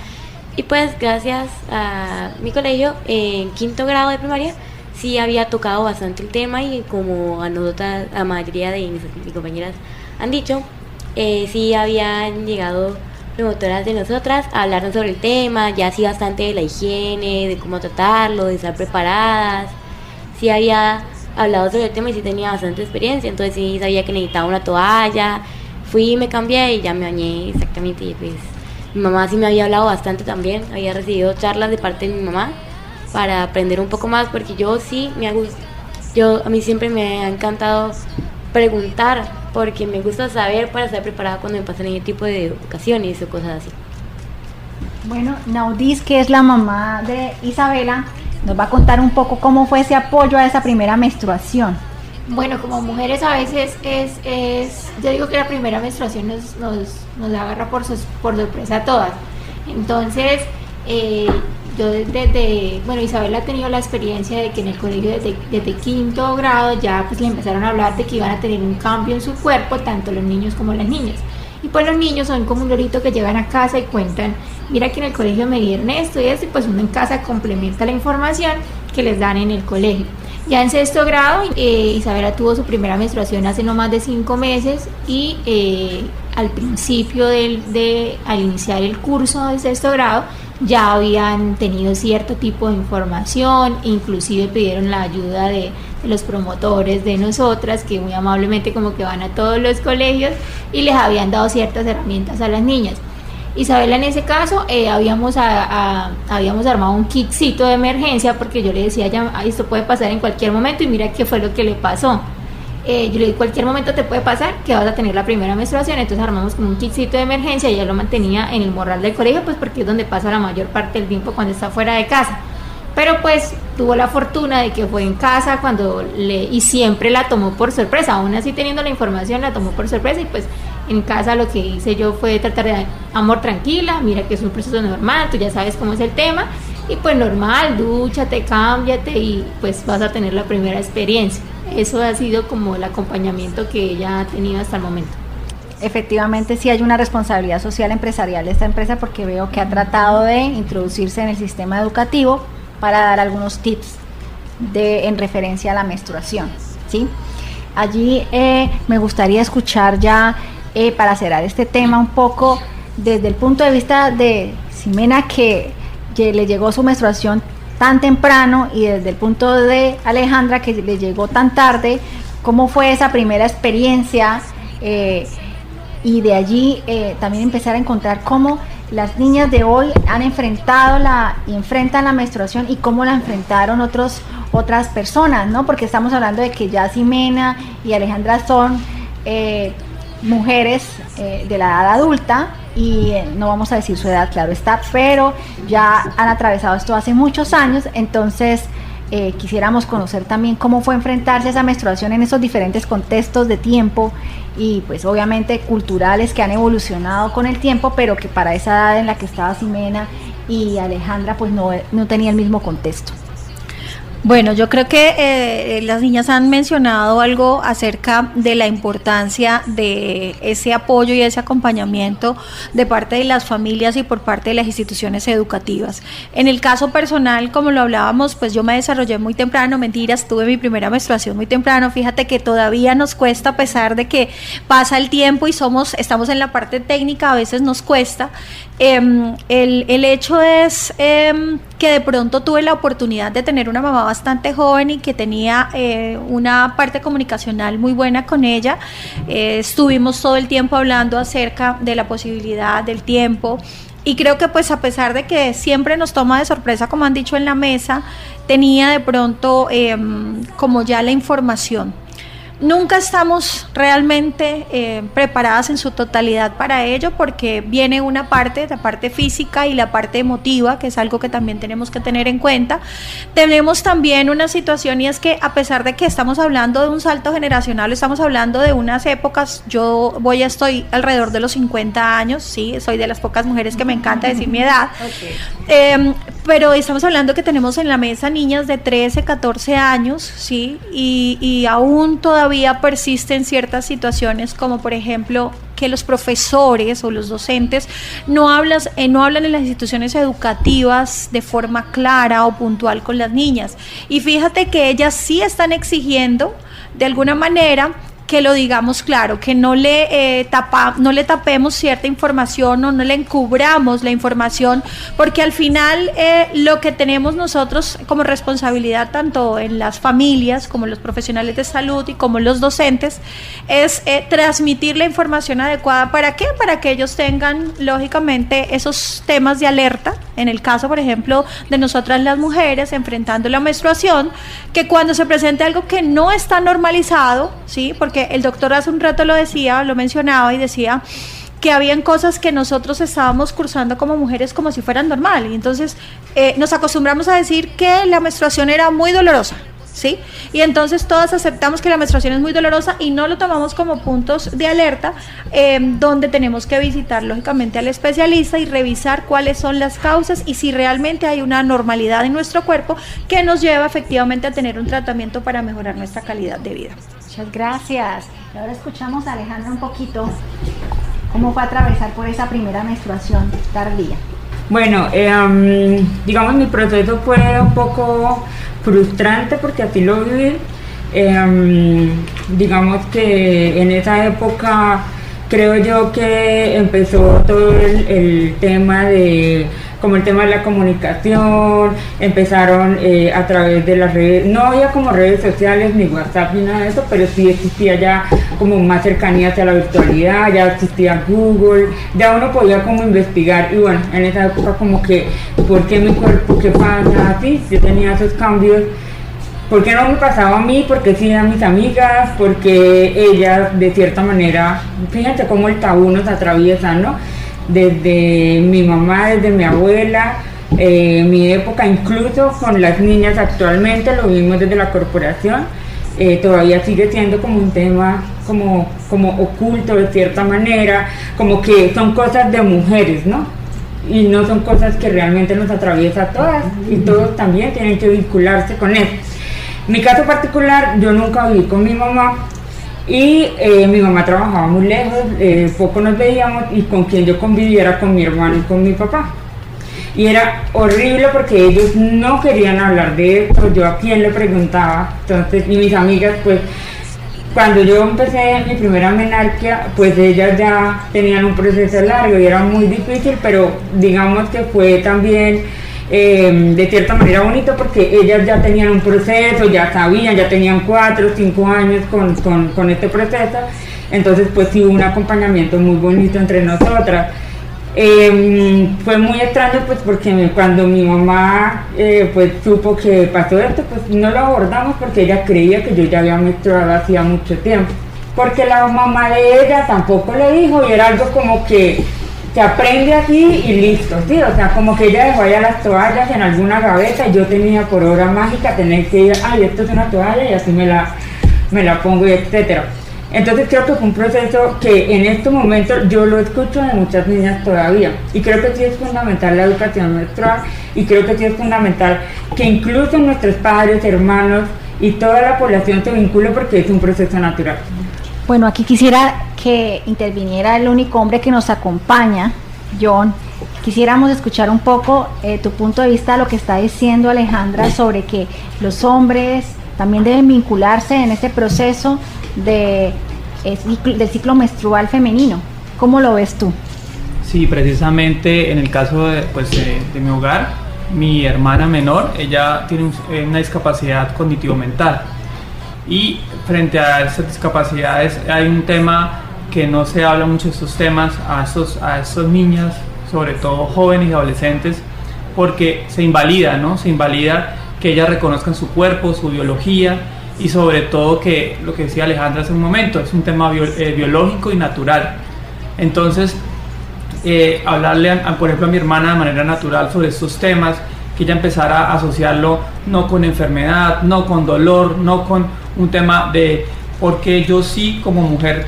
Y pues gracias a mi colegio, en 5º grado de primaria, sí había tocado bastante el tema, y como a nosotras, la mayoría de mis compañeras han dicho, sí habían llegado promotoras de nosotras a hablarnos sobre el tema, ya sí bastante de la higiene, de cómo tratarlo, de estar preparadas. Sí había hablado sobre el tema y sí tenía bastante experiencia, entonces sí sabía que necesitaba una toalla. Fui, me cambié y ya me bañé exactamente, y pues mi mamá sí me había hablado bastante también, había recibido charlas de parte de mi mamá para aprender un poco más, porque a mí siempre me ha encantado preguntar, porque me gusta saber para estar preparada cuando me pasen ese tipo de ocasiones o cosas así. Bueno, Naudis, que es la mamá de Isabela, nos va a contar un poco cómo fue ese apoyo a esa primera menstruación. Bueno, como mujeres a veces yo digo que la primera menstruación nos agarra por sorpresa a todas. Entonces, yo Isabel ha tenido la experiencia de que en el colegio desde 5º grado ya pues le empezaron a hablar de que iban a tener un cambio en su cuerpo, tanto los niños como las niñas. Y pues los niños son como un lorito que llegan a casa y cuentan, mira que en el colegio me dieron esto y esto, y pues uno en casa complementa la información que les dan en el colegio. Ya en 6º grado, Isabela tuvo su primera menstruación hace no más de 5 meses, y al principio al iniciar el curso de 6º grado ya habían tenido cierto tipo de información, inclusive pidieron la ayuda de los promotores de nosotras, que muy amablemente como que van a todos los colegios y les habían dado ciertas herramientas a las niñas. Isabela, en ese caso, habíamos armado un kitcito de emergencia, porque yo le decía ya, esto puede pasar en cualquier momento, y mira qué fue lo que le pasó. Yo le dije, cualquier momento te puede pasar que vas a tener la primera menstruación. Entonces armamos como un kitcito de emergencia, y ella lo mantenía en el morral del colegio, pues porque es donde pasa la mayor parte del tiempo cuando está fuera de casa. Pero pues tuvo la fortuna de que fue en casa y siempre la tomó por sorpresa, aún así teniendo la información la tomó por sorpresa, y pues en casa lo que hice yo fue tratar de, amor, tranquila, mira que es un proceso normal, tú ya sabes cómo es el tema, y pues normal, dúchate, cámbiate y pues vas a tener la primera experiencia. Eso ha sido como el acompañamiento que ella ha tenido hasta el momento. Efectivamente, sí hay una responsabilidad social empresarial de esta empresa, porque veo que ha tratado de introducirse en el sistema educativo para dar algunos tips en referencia a la menstruación, ¿sí? Allí me gustaría escuchar ya, para cerrar este tema un poco, desde el punto de vista de Ximena, que le llegó su menstruación tan temprano, y desde el punto de Alejandra, que le llegó tan tarde, ¿cómo fue esa primera experiencia? y de allí también empezar a encontrar cómo las niñas de hoy han enfrentado y enfrentan la menstruación y cómo la enfrentaron otras personas, ¿no? Porque estamos hablando de que ya Ximena y Alejandra son mujeres de la edad adulta y no vamos a decir su edad, claro está, pero ya han atravesado esto hace muchos años, entonces quisiéramos conocer también cómo fue enfrentarse a esa menstruación en esos diferentes contextos de tiempo y pues obviamente culturales que han evolucionado con el tiempo, pero que para esa edad en la que estaba Ximena y Alejandra pues no tenía el mismo contexto. Bueno, yo creo que las niñas han mencionado algo acerca de la importancia de ese apoyo y ese acompañamiento de parte de las familias y por parte de las instituciones educativas. En el caso personal, como lo hablábamos, pues yo me desarrollé muy temprano, mentiras, tuve mi primera menstruación muy temprano. Fíjate que todavía nos cuesta, a pesar de que pasa el tiempo y estamos en la parte técnica, a veces nos cuesta. El hecho es que de pronto tuve la oportunidad de tener una mamá bastante joven y que tenía una parte comunicacional muy buena con ella. Estuvimos todo el tiempo hablando acerca de la posibilidad del tiempo y creo que pues a pesar de que siempre nos toma de sorpresa, como han dicho en la mesa, tenía de pronto como ya la información. Nunca estamos realmente preparadas en su totalidad para ello porque viene una parte, la parte física y la parte emotiva, que es algo que también tenemos que tener en cuenta. Tenemos también una situación y es que a pesar de que estamos hablando de un salto generacional, estamos hablando de unas épocas, estoy alrededor de los 50 años, sí, soy de las pocas mujeres que me encanta decir mi edad, pero estamos hablando que tenemos en la mesa niñas de 13, 14 años, sí, y aún todavía persisten ciertas situaciones como por ejemplo que los profesores o los docentes no hablan en las instituciones educativas de forma clara o puntual con las niñas, y fíjate que ellas sí están exigiendo de alguna manera que lo digamos claro, que no le tapemos cierta información o no le encubramos la información, porque al final lo que tenemos nosotros como responsabilidad, tanto en las familias como los profesionales de salud y como los docentes, es transmitir la información adecuada. ¿Para qué? Para que ellos tengan, lógicamente, esos temas de alerta, en el caso, por ejemplo, de nosotras las mujeres enfrentando la menstruación, que cuando se presente algo que no está normalizado, ¿sí? Porque el doctor hace un rato lo mencionaba y decía que habían cosas que nosotros estábamos cursando como mujeres como si fueran normal, y entonces nos acostumbramos a decir que la menstruación era muy dolorosa, ¿sí? Y entonces todas aceptamos que la menstruación es muy dolorosa y no lo tomamos como puntos de alerta, donde tenemos que visitar lógicamente al especialista y revisar cuáles son las causas y si realmente hay una normalidad en nuestro cuerpo que nos lleva efectivamente a tener un tratamiento para mejorar nuestra calidad de vida. Muchas gracias. Y ahora escuchamos a Alejandra un poquito cómo fue a atravesar por esa primera menstruación tardía. Bueno, digamos mi proceso fue un poco frustrante porque así lo viví. Digamos que en esa época creo yo que empezó todo el tema de la comunicación, empezaron a través de las redes, no había como redes sociales ni WhatsApp ni nada de eso, pero sí existía ya como más cercanía hacia la virtualidad, ya existía Google, ya uno podía como investigar, y bueno, en esa época como que, ¿por qué mi cuerpo, qué pasa? Así, yo tenía esos cambios. ¿Por qué no me pasaba a mí? Porque sí a mis amigas, porque ellas de cierta manera, fíjense cómo el tabú nos atraviesa, ¿no? Desde mi mamá, desde mi abuela, mi época, incluso con las niñas actualmente, lo vimos desde la corporación, todavía sigue siendo como un tema como oculto de cierta manera, como que son cosas de mujeres, ¿no? Y no son cosas que realmente nos atraviesan a todas, y todos también tienen que vincularse con eso. Mi caso particular, yo nunca viví con mi mamá y mi mamá trabajaba muy lejos, poco nos veíamos, y con quien yo conviviera con mi hermano y con mi papá. Y era horrible porque ellos no querían hablar de esto, yo a quién le preguntaba. Entonces, y mis amigas, pues, cuando yo empecé mi primera menarquia, pues ellas ya tenían un proceso largo y era muy difícil, pero digamos que fue también de cierta manera bonito porque ellas ya tenían un proceso, ya sabían, ya tenían 4 o 5 años con este proceso, entonces pues sí hubo un acompañamiento muy bonito entre nosotras. Fue muy extraño pues porque cuando mi mamá pues supo que pasó esto, pues no lo abordamos porque ella creía que yo ya había menstruado hacía mucho tiempo, porque la mamá de ella tampoco le dijo y era algo como que se aprende así y listo, sí, o sea, como que ella dejó allá las toallas en alguna gaveta y yo tenía por obra mágica tener que ir, ay, esto es una toalla y así me la pongo y etcétera. Entonces creo que fue un proceso que en estos momentos yo lo escucho de muchas niñas todavía y creo que sí es fundamental la educación menstrual y creo que sí es fundamental que incluso nuestros padres, hermanos y toda la población se vincule porque es un proceso natural. Bueno, aquí quisiera que interviniera el único hombre que nos acompaña, John. Quisiéramos escuchar un poco tu punto de vista, lo que está diciendo Alejandra sobre que los hombres también deben vincularse en este proceso del ciclo menstrual femenino. ¿Cómo lo ves tú? Sí, precisamente en el caso de mi hogar, mi hermana menor, ella tiene una discapacidad cognitivo-mental y frente a esas discapacidades hay un tema que no se habla mucho de estos temas a estos niñas, sobre todo jóvenes y adolescentes, porque se invalida, ¿no? Se invalida que ellas reconozcan su cuerpo, su biología y sobre todo que lo que decía Alejandra hace un momento, es un tema biológico y natural. Entonces, hablarle, por ejemplo, a mi hermana de manera natural sobre estos temas, que ella empezara a asociarlo no con enfermedad, no con dolor, no con un tema de porque yo sí como mujer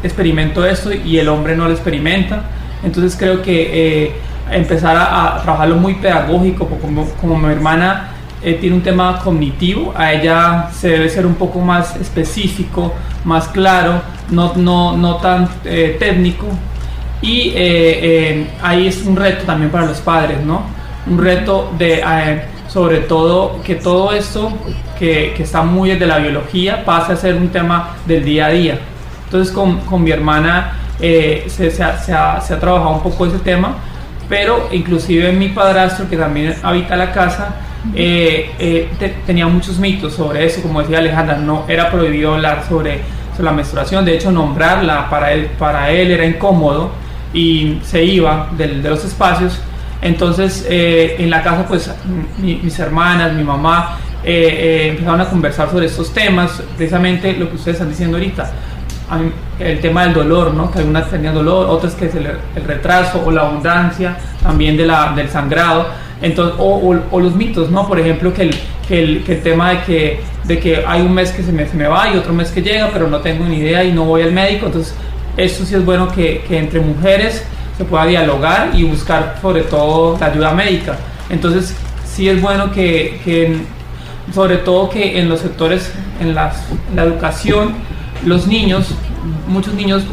experimento esto y el hombre no lo experimenta. Entonces creo que empezar a trabajarlo muy pedagógico, como mi hermana tiene un tema cognitivo, a ella se debe ser un poco más específico, más claro, no tan técnico, y ahí es un reto también para los padres, ¿no? Un reto de sobre todo que todo esto que está muy desde la biología pase a ser un tema del día a día. Entonces con mi hermana se ha trabajado un poco ese tema, pero inclusive mi padrastro, que también habita la casa, tenía muchos mitos sobre eso. Como decía Alejandra, no era prohibido hablar sobre la menstruación, de hecho nombrarla para él era incómodo y se iba de los espacios. Entonces en la casa pues mis hermanas, mi mamá empezaron a conversar sobre estos temas, precisamente lo que ustedes están diciendo ahorita, el tema del dolor, ¿no? Que algunas tenían dolor, otras que es el retraso o la abundancia también del sangrado. Entonces, o los mitos, ¿no? Por ejemplo, que el tema de que hay un mes que se me va y otro mes que llega, pero no tengo ni idea y no voy al médico. Entonces esto sí es bueno que entre mujeres se pueda dialogar y buscar sobre todo la ayuda médica. Entonces sí es bueno que sobre todo que en los sectores, en la educación, muchos niños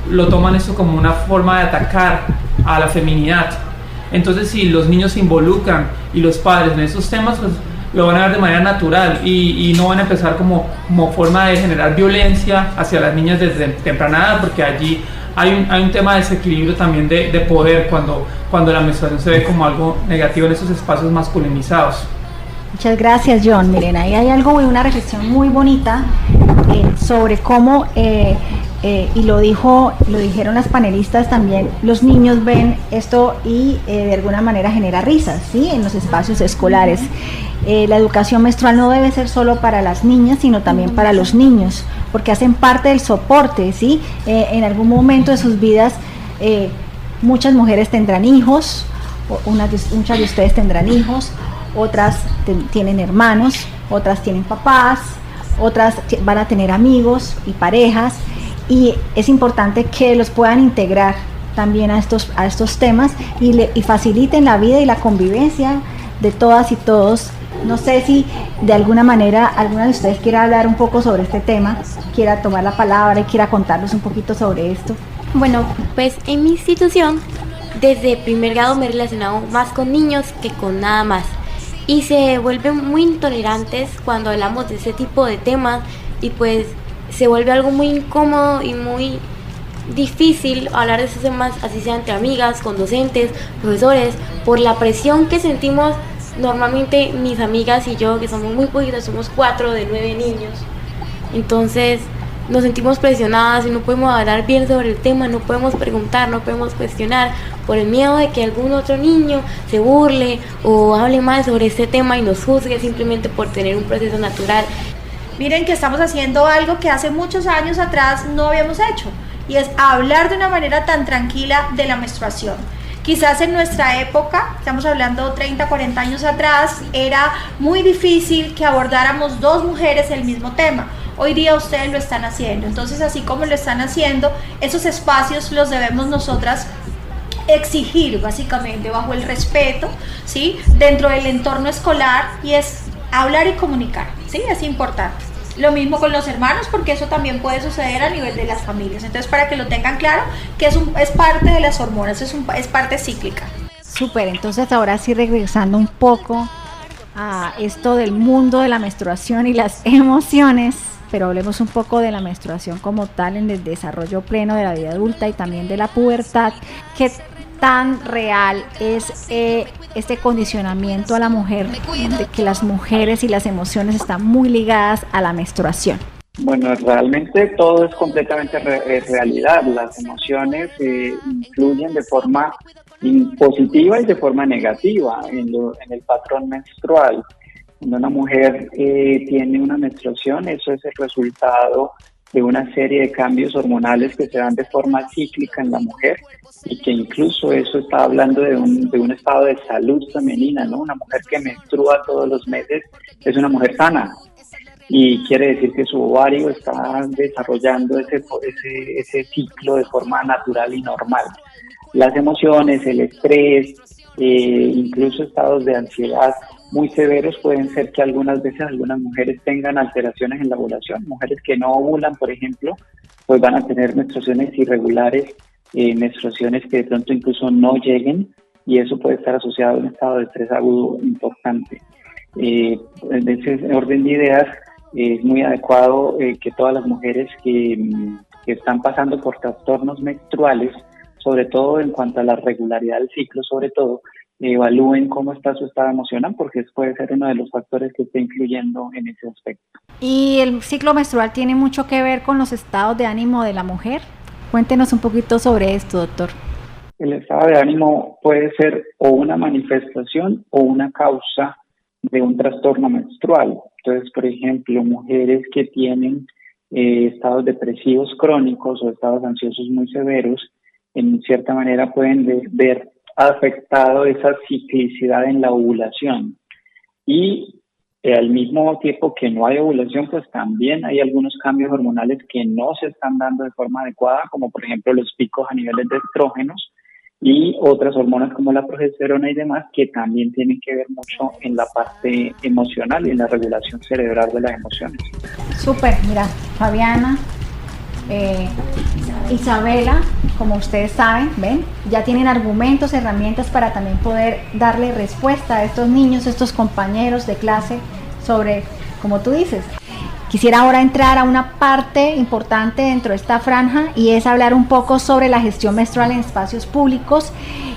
lo toman esto como una forma de atacar a la feminidad. Entonces si los niños se involucran y los padres en esos temas, pues lo van a ver de manera natural y no van a empezar como forma de generar violencia hacia las niñas desde temprana edad, porque allí hay un tema de desequilibrio también de poder cuando la menstruación se ve como algo negativo en esos espacios masculinizados. Muchas gracias, John. Miren, ahí hay algo y una reflexión muy bonita sobre cómo, y lo dijeron las panelistas también, los niños ven esto y de alguna manera genera risas, ¿sí? En los espacios escolares. La educación menstrual no debe ser solo para las niñas, sino también para los niños, porque hacen parte del soporte, ¿sí? En algún momento de sus vidas, muchas mujeres tendrán hijos, muchas de ustedes tendrán hijos, otras tienen hermanos, otras tienen papás, otras van a tener amigos y parejas, y es importante que los puedan integrar también a estos temas y faciliten la vida y la convivencia de todas y todos. No sé si de alguna manera alguna de ustedes quiera hablar un poco sobre este tema, quiera tomar la palabra y quiera contarnos un poquito sobre esto. Bueno, pues en mi institución desde primer grado me he relacionado más con niños que con nada más. Y se vuelven muy intolerantes cuando hablamos de ese tipo de temas y pues se vuelve algo muy incómodo y muy difícil hablar de esos temas, así sea entre amigas, con docentes, profesores, por la presión que sentimos normalmente mis amigas y yo, que somos muy poquitas, somos 4 de 9 niños. Entonces nos sentimos presionadas y no podemos hablar bien sobre el tema, no podemos preguntar, no podemos cuestionar por el miedo de que algún otro niño se burle o hable mal sobre este tema y nos juzgue simplemente por tener un proceso natural. Miren que estamos haciendo algo que hace muchos años atrás no habíamos hecho, y es hablar de una manera tan tranquila de la menstruación. Quizás en nuestra época, estamos hablando 30, 40 años atrás, era muy difícil que abordáramos dos mujeres el mismo tema. Hoy día ustedes lo están haciendo, entonces así como lo están haciendo, esos espacios los debemos nosotras exigir básicamente bajo el respeto, ¿sí? Dentro del entorno escolar, y es hablar y comunicar, ¿sí? Es importante. Lo mismo con los hermanos, porque eso también puede suceder a nivel de las familias. Entonces, para que lo tengan claro, que es parte de las hormonas, es parte cíclica. Súper, entonces ahora sí, regresando un poco a esto del mundo de la menstruación y las emociones, pero hablemos un poco de la menstruación como tal en el desarrollo pleno de la vida adulta y también de la pubertad. ¿Qué tan real es este condicionamiento a la mujer, de que las mujeres y las emociones están muy ligadas a la menstruación? Bueno, realmente todo es completamente realidad. Las emociones influyen de forma positiva y de forma negativa en el patrón menstrual. Cuando una mujer tiene una menstruación, eso es el resultado de una serie de cambios hormonales que se dan de forma cíclica en la mujer, y que incluso eso está hablando de un estado de salud femenina, ¿no? Una mujer que menstrua todos los meses es una mujer sana, y quiere decir que su ovario está desarrollando ese ciclo de forma natural y normal. Las emociones, el estrés, incluso estados de ansiedad muy severos pueden ser que algunas veces algunas mujeres tengan alteraciones en la ovulación. Mujeres que no ovulan, por ejemplo, pues van a tener menstruaciones irregulares, menstruaciones que de pronto incluso no lleguen, y eso puede estar asociado a un estado de estrés agudo importante. En ese orden de ideas, es muy adecuado que todas las mujeres que están pasando por trastornos menstruales, sobre todo en cuanto a la regularidad del ciclo, sobre todo, evalúen cómo está su estado emocional, porque puede ser uno de los factores que está influyendo en ese aspecto. ¿Y el ciclo menstrual tiene mucho que ver con los estados de ánimo de la mujer? Cuéntenos un poquito sobre esto, doctor. El estado de ánimo puede ser o una manifestación o una causa de un trastorno menstrual. Entonces, por ejemplo, mujeres que tienen estados depresivos crónicos o estados ansiosos muy severos, en cierta manera pueden ver afectado esa ciclicidad en la ovulación, y al mismo tiempo que no hay ovulación, pues también hay algunos cambios hormonales que no se están dando de forma adecuada, como por ejemplo los picos a niveles de estrógenos y otras hormonas como la progesterona y demás, que también tienen que ver mucho en la parte emocional y en la regulación cerebral de las emociones. Súper, mira, Fabiana, Isabela, como ustedes saben, ven, ya tienen argumentos, herramientas para también poder darle respuesta a estos niños, estos compañeros de clase sobre, como tú dices. Quisiera ahora entrar a una parte importante dentro de esta franja, y es hablar un poco sobre la gestión menstrual en espacios públicos,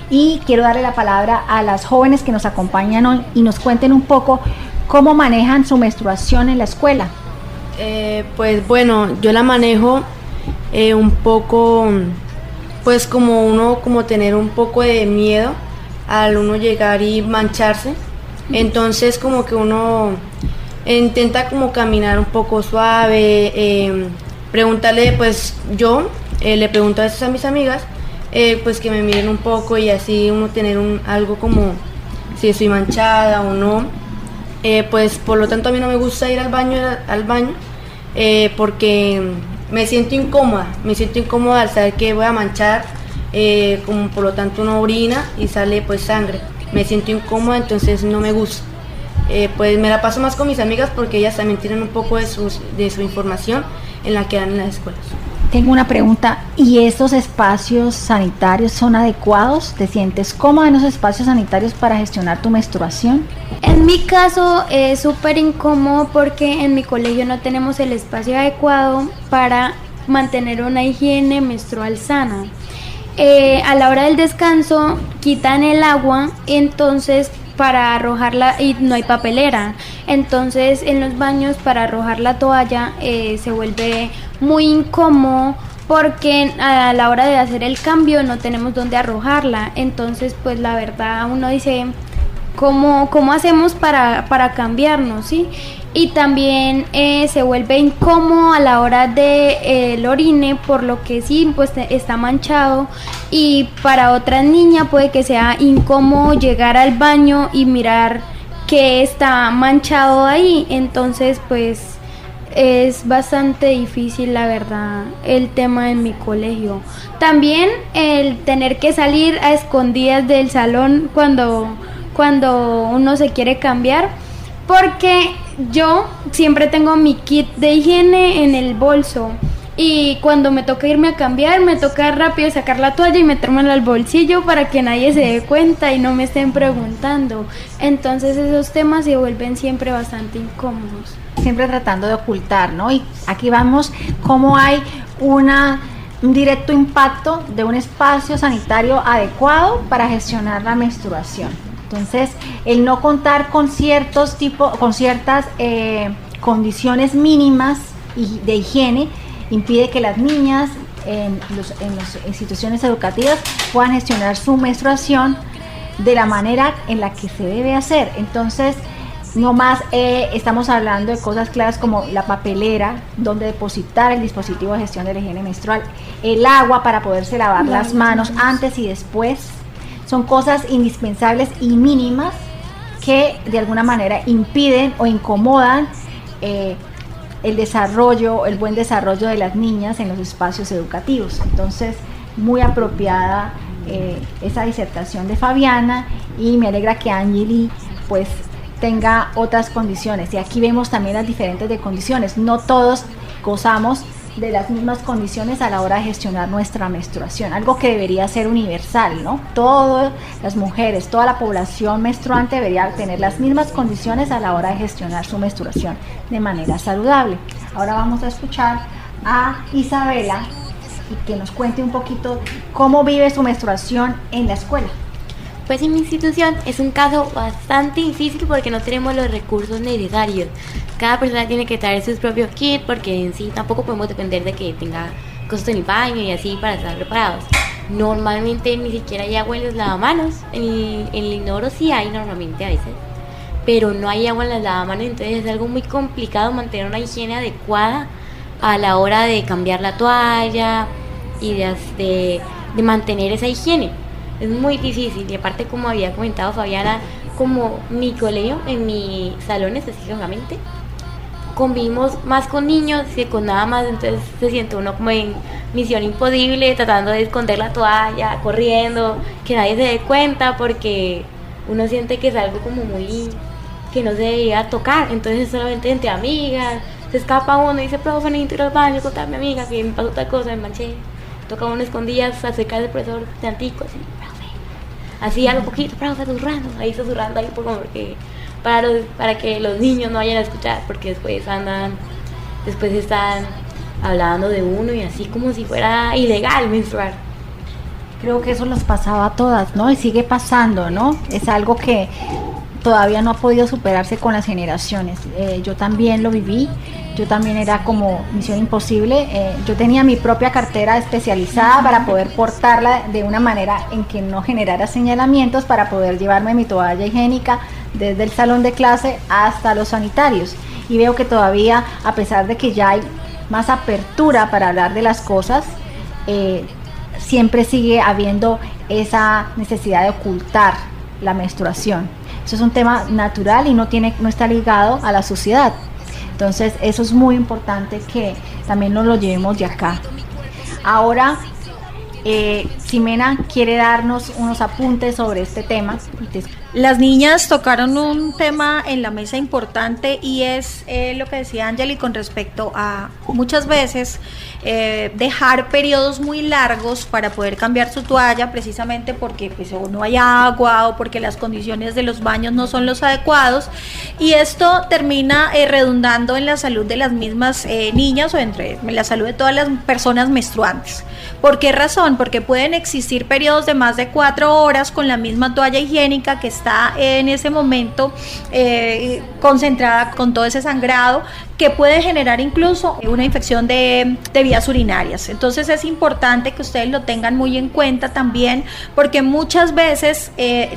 y quiero darle la palabra a las jóvenes que nos acompañan hoy y nos cuenten un poco cómo manejan su menstruación en la escuela. Pues bueno, yo la manejo un poco, pues como tener un poco de miedo al uno llegar y mancharse. Entonces como que uno intenta como caminar un poco suave, preguntarle, pues yo le pregunto a veces a mis amigas, pues que me miren un poco, y así uno tener algo como si estoy manchada o no. Pues por lo tanto a mí no me gusta ir al baño porque me siento incómoda al saber que voy a manchar, como por lo tanto uno orina y sale pues sangre. Me siento incómoda, entonces no me gusta. Pues me la paso más con mis amigas, porque ellas también tienen un poco de su información en la que dan en las escuelas. Tengo una pregunta, ¿y estos espacios sanitarios son adecuados? ¿Te sientes cómoda en esos espacios sanitarios para gestionar tu menstruación? En mi caso es súper incómodo, porque en mi colegio no tenemos el espacio adecuado para mantener una higiene menstrual sana. A la hora del descanso quitan el agua, entonces para arrojarla, y no hay papelera, entonces en los baños para arrojar la toalla se vuelve muy incómodo porque a la hora de hacer el cambio no tenemos dónde arrojarla. Entonces, pues la verdad uno dice, ¿cómo hacemos para cambiarnos? ¿Sí? Y también se vuelve incómodo a la hora de el orine, por lo que sí, pues está manchado, y para otras niñas puede que sea incómodo llegar al baño y mirar que está manchado ahí. Entonces, pues es bastante difícil, la verdad, el tema en mi colegio. También el tener que salir a escondidas del salón cuando uno se quiere cambiar, porque yo siempre tengo mi kit de higiene en el bolso, y cuando me toca irme a cambiar, me toca rápido sacar la toalla y metérmela al bolsillo para que nadie se dé cuenta y no me estén preguntando. Entonces esos temas se vuelven siempre bastante incómodos. Siempre tratando de ocultar, ¿no? Y aquí vamos cómo hay un directo impacto de un espacio sanitario adecuado para gestionar la menstruación. Entonces, el no contar con ciertas condiciones mínimas de higiene impide que las niñas en las instituciones educativas puedan gestionar su menstruación de la manera en la que se debe hacer. Entonces, no más estamos hablando de cosas claras como la papelera, donde depositar el dispositivo de gestión de la higiene menstrual, el agua para poderse lavar las manos antes y después. Son cosas indispensables y mínimas que de alguna manera impiden o incomodan el buen desarrollo de las niñas en los espacios educativos. Entonces, muy apropiada esa disertación de Fabiana, y me alegra que Angeli pues tenga otras condiciones. Y aquí vemos también las diferentes de condiciones. No todos gozamos de las mismas condiciones a la hora de gestionar nuestra menstruación, algo que debería ser universal, ¿no? Todas las mujeres, toda la población menstruante debería tener las mismas condiciones a la hora de gestionar su menstruación de manera saludable. Ahora vamos a escuchar a Isabela y que nos cuente un poquito cómo vive su menstruación en la escuela. Pues en mi institución es un caso bastante difícil porque no tenemos los recursos necesarios. Cada persona tiene que traer sus propios kits porque en sí tampoco podemos depender de que tenga cosas en el baño y así para estar preparados. Normalmente ni siquiera hay agua en los lavamanos. En el inodoro sí hay normalmente a veces, pero no hay agua en los lavamanos, entonces es algo muy complicado mantener una higiene adecuada a la hora de cambiar la toalla y de mantener esa higiene. Es muy difícil, y aparte, como había comentado Fabiana, como mi colegio, en mi salón específicamente, convivimos más con niños que con nada más, entonces se siente uno como en misión imposible, tratando de esconder la toalla, corriendo, que nadie se dé cuenta, porque uno siente que es algo como muy, que no se debería tocar, entonces solamente entre amigas, se escapa uno y dice, profe, necesito ir al baño, contarme a mi amiga que me pasó tal cosa, me manché. Toca uno escondidas acerca del profesor de antico, así a lo poquito, profe, susurrando ahí porque para que los niños no vayan a escuchar, porque después están hablando de uno y así como si fuera ilegal menstruar. Creo que eso nos pasaba a todas, ¿no? Y sigue pasando, ¿no? Es algo que todavía no ha podido superarse con las generaciones. Yo también lo viví, yo también era como misión imposible. Yo tenía mi propia cartera especializada para poder portarla de una manera en que no generara señalamientos, para poder llevarme mi toalla higiénica desde el salón de clase hasta los sanitarios. Y veo que todavía, a pesar de que ya hay más apertura para hablar de las cosas, siempre sigue habiendo esa necesidad de ocultar la menstruación. Eso es un tema natural y no está ligado a la sociedad. Entonces eso es muy importante que también nos lo llevemos de acá. Ahora Ximena quiere darnos unos apuntes sobre este tema. Las niñas tocaron un tema en la mesa importante, y es lo que decía Angeli con respecto a muchas veces dejar periodos muy largos para poder cambiar su toalla, precisamente porque pues, o no hay agua o porque las condiciones de los baños no son los adecuados, y esto termina redundando en la salud de las mismas niñas o en la salud de todas las personas menstruantes. ¿Por qué razón? Porque pueden existir periodos de más de 4 horas con la misma toalla higiénica que está en ese momento concentrada con todo ese sangrado que puede generar incluso una infección de vías urinarias. Entonces es importante que ustedes lo tengan muy en cuenta también, porque muchas veces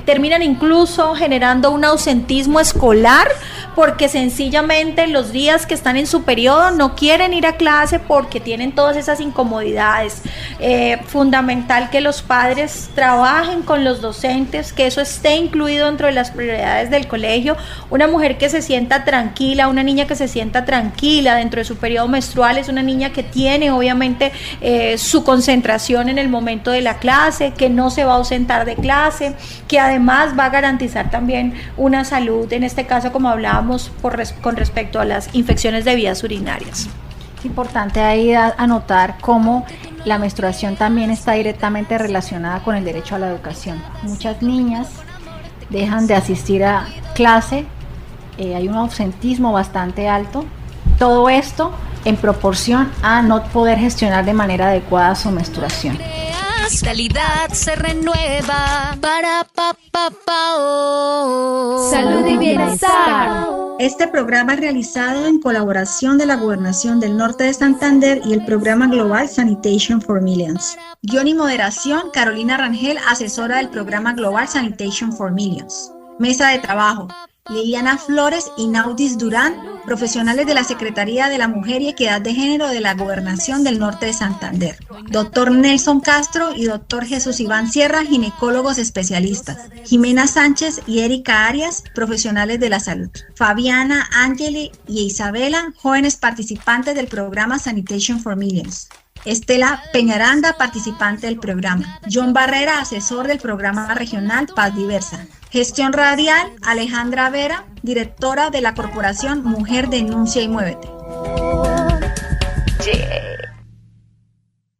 terminan incluso generando un ausentismo escolar, porque sencillamente los días que están en su periodo no quieren ir a clase porque tienen todas esas incomodidades. Fundamental que los padres trabajen con los docentes, que eso esté incluido dentro de las prioridades del colegio. Una mujer que se sienta tranquila, una niña que se sienta tranquila dentro de su periodo menstrual es una niña que tiene obviamente su concentración en el momento de la clase, que no se va a ausentar de clase, que además va a garantizar también una salud, en este caso como hablábamos con respecto a las infecciones de vías urinarias. Es importante ahí anotar cómo la menstruación también está directamente relacionada con el derecho a la educación. Muchas niñas dejan de asistir a clase, hay un ausentismo bastante alto. Todo esto en proporción a no poder gestionar de manera adecuada su menstruación. Vitalidad se renueva para Salud y bienestar. Este programa es realizado en colaboración de la Gobernación del Norte de Santander y el Programa Global Sanitation for Millions. Guión y moderación, Carolina Rangel, asesora del Programa Global Sanitation for Millions. Mesa de trabajo, Liliana Flores y Naudis Durán, profesionales de la Secretaría de la Mujer y Equidad de Género de la Gobernación del Norte de Santander. Doctor Nelson Castro y doctor Jesús Iván Sierra, ginecólogos especialistas. Jimena Sánchez y Erika Arias, profesionales de la salud. Fabiana, Angeli y Isabela, jóvenes participantes del programa Sanitation for Millions. Estela Peñaranda, participante del programa. John Barrera, asesor del programa regional Paz Diversa. Gestión radial, Alejandra Vera, directora de la Corporación Mujer Denuncia y Muévete.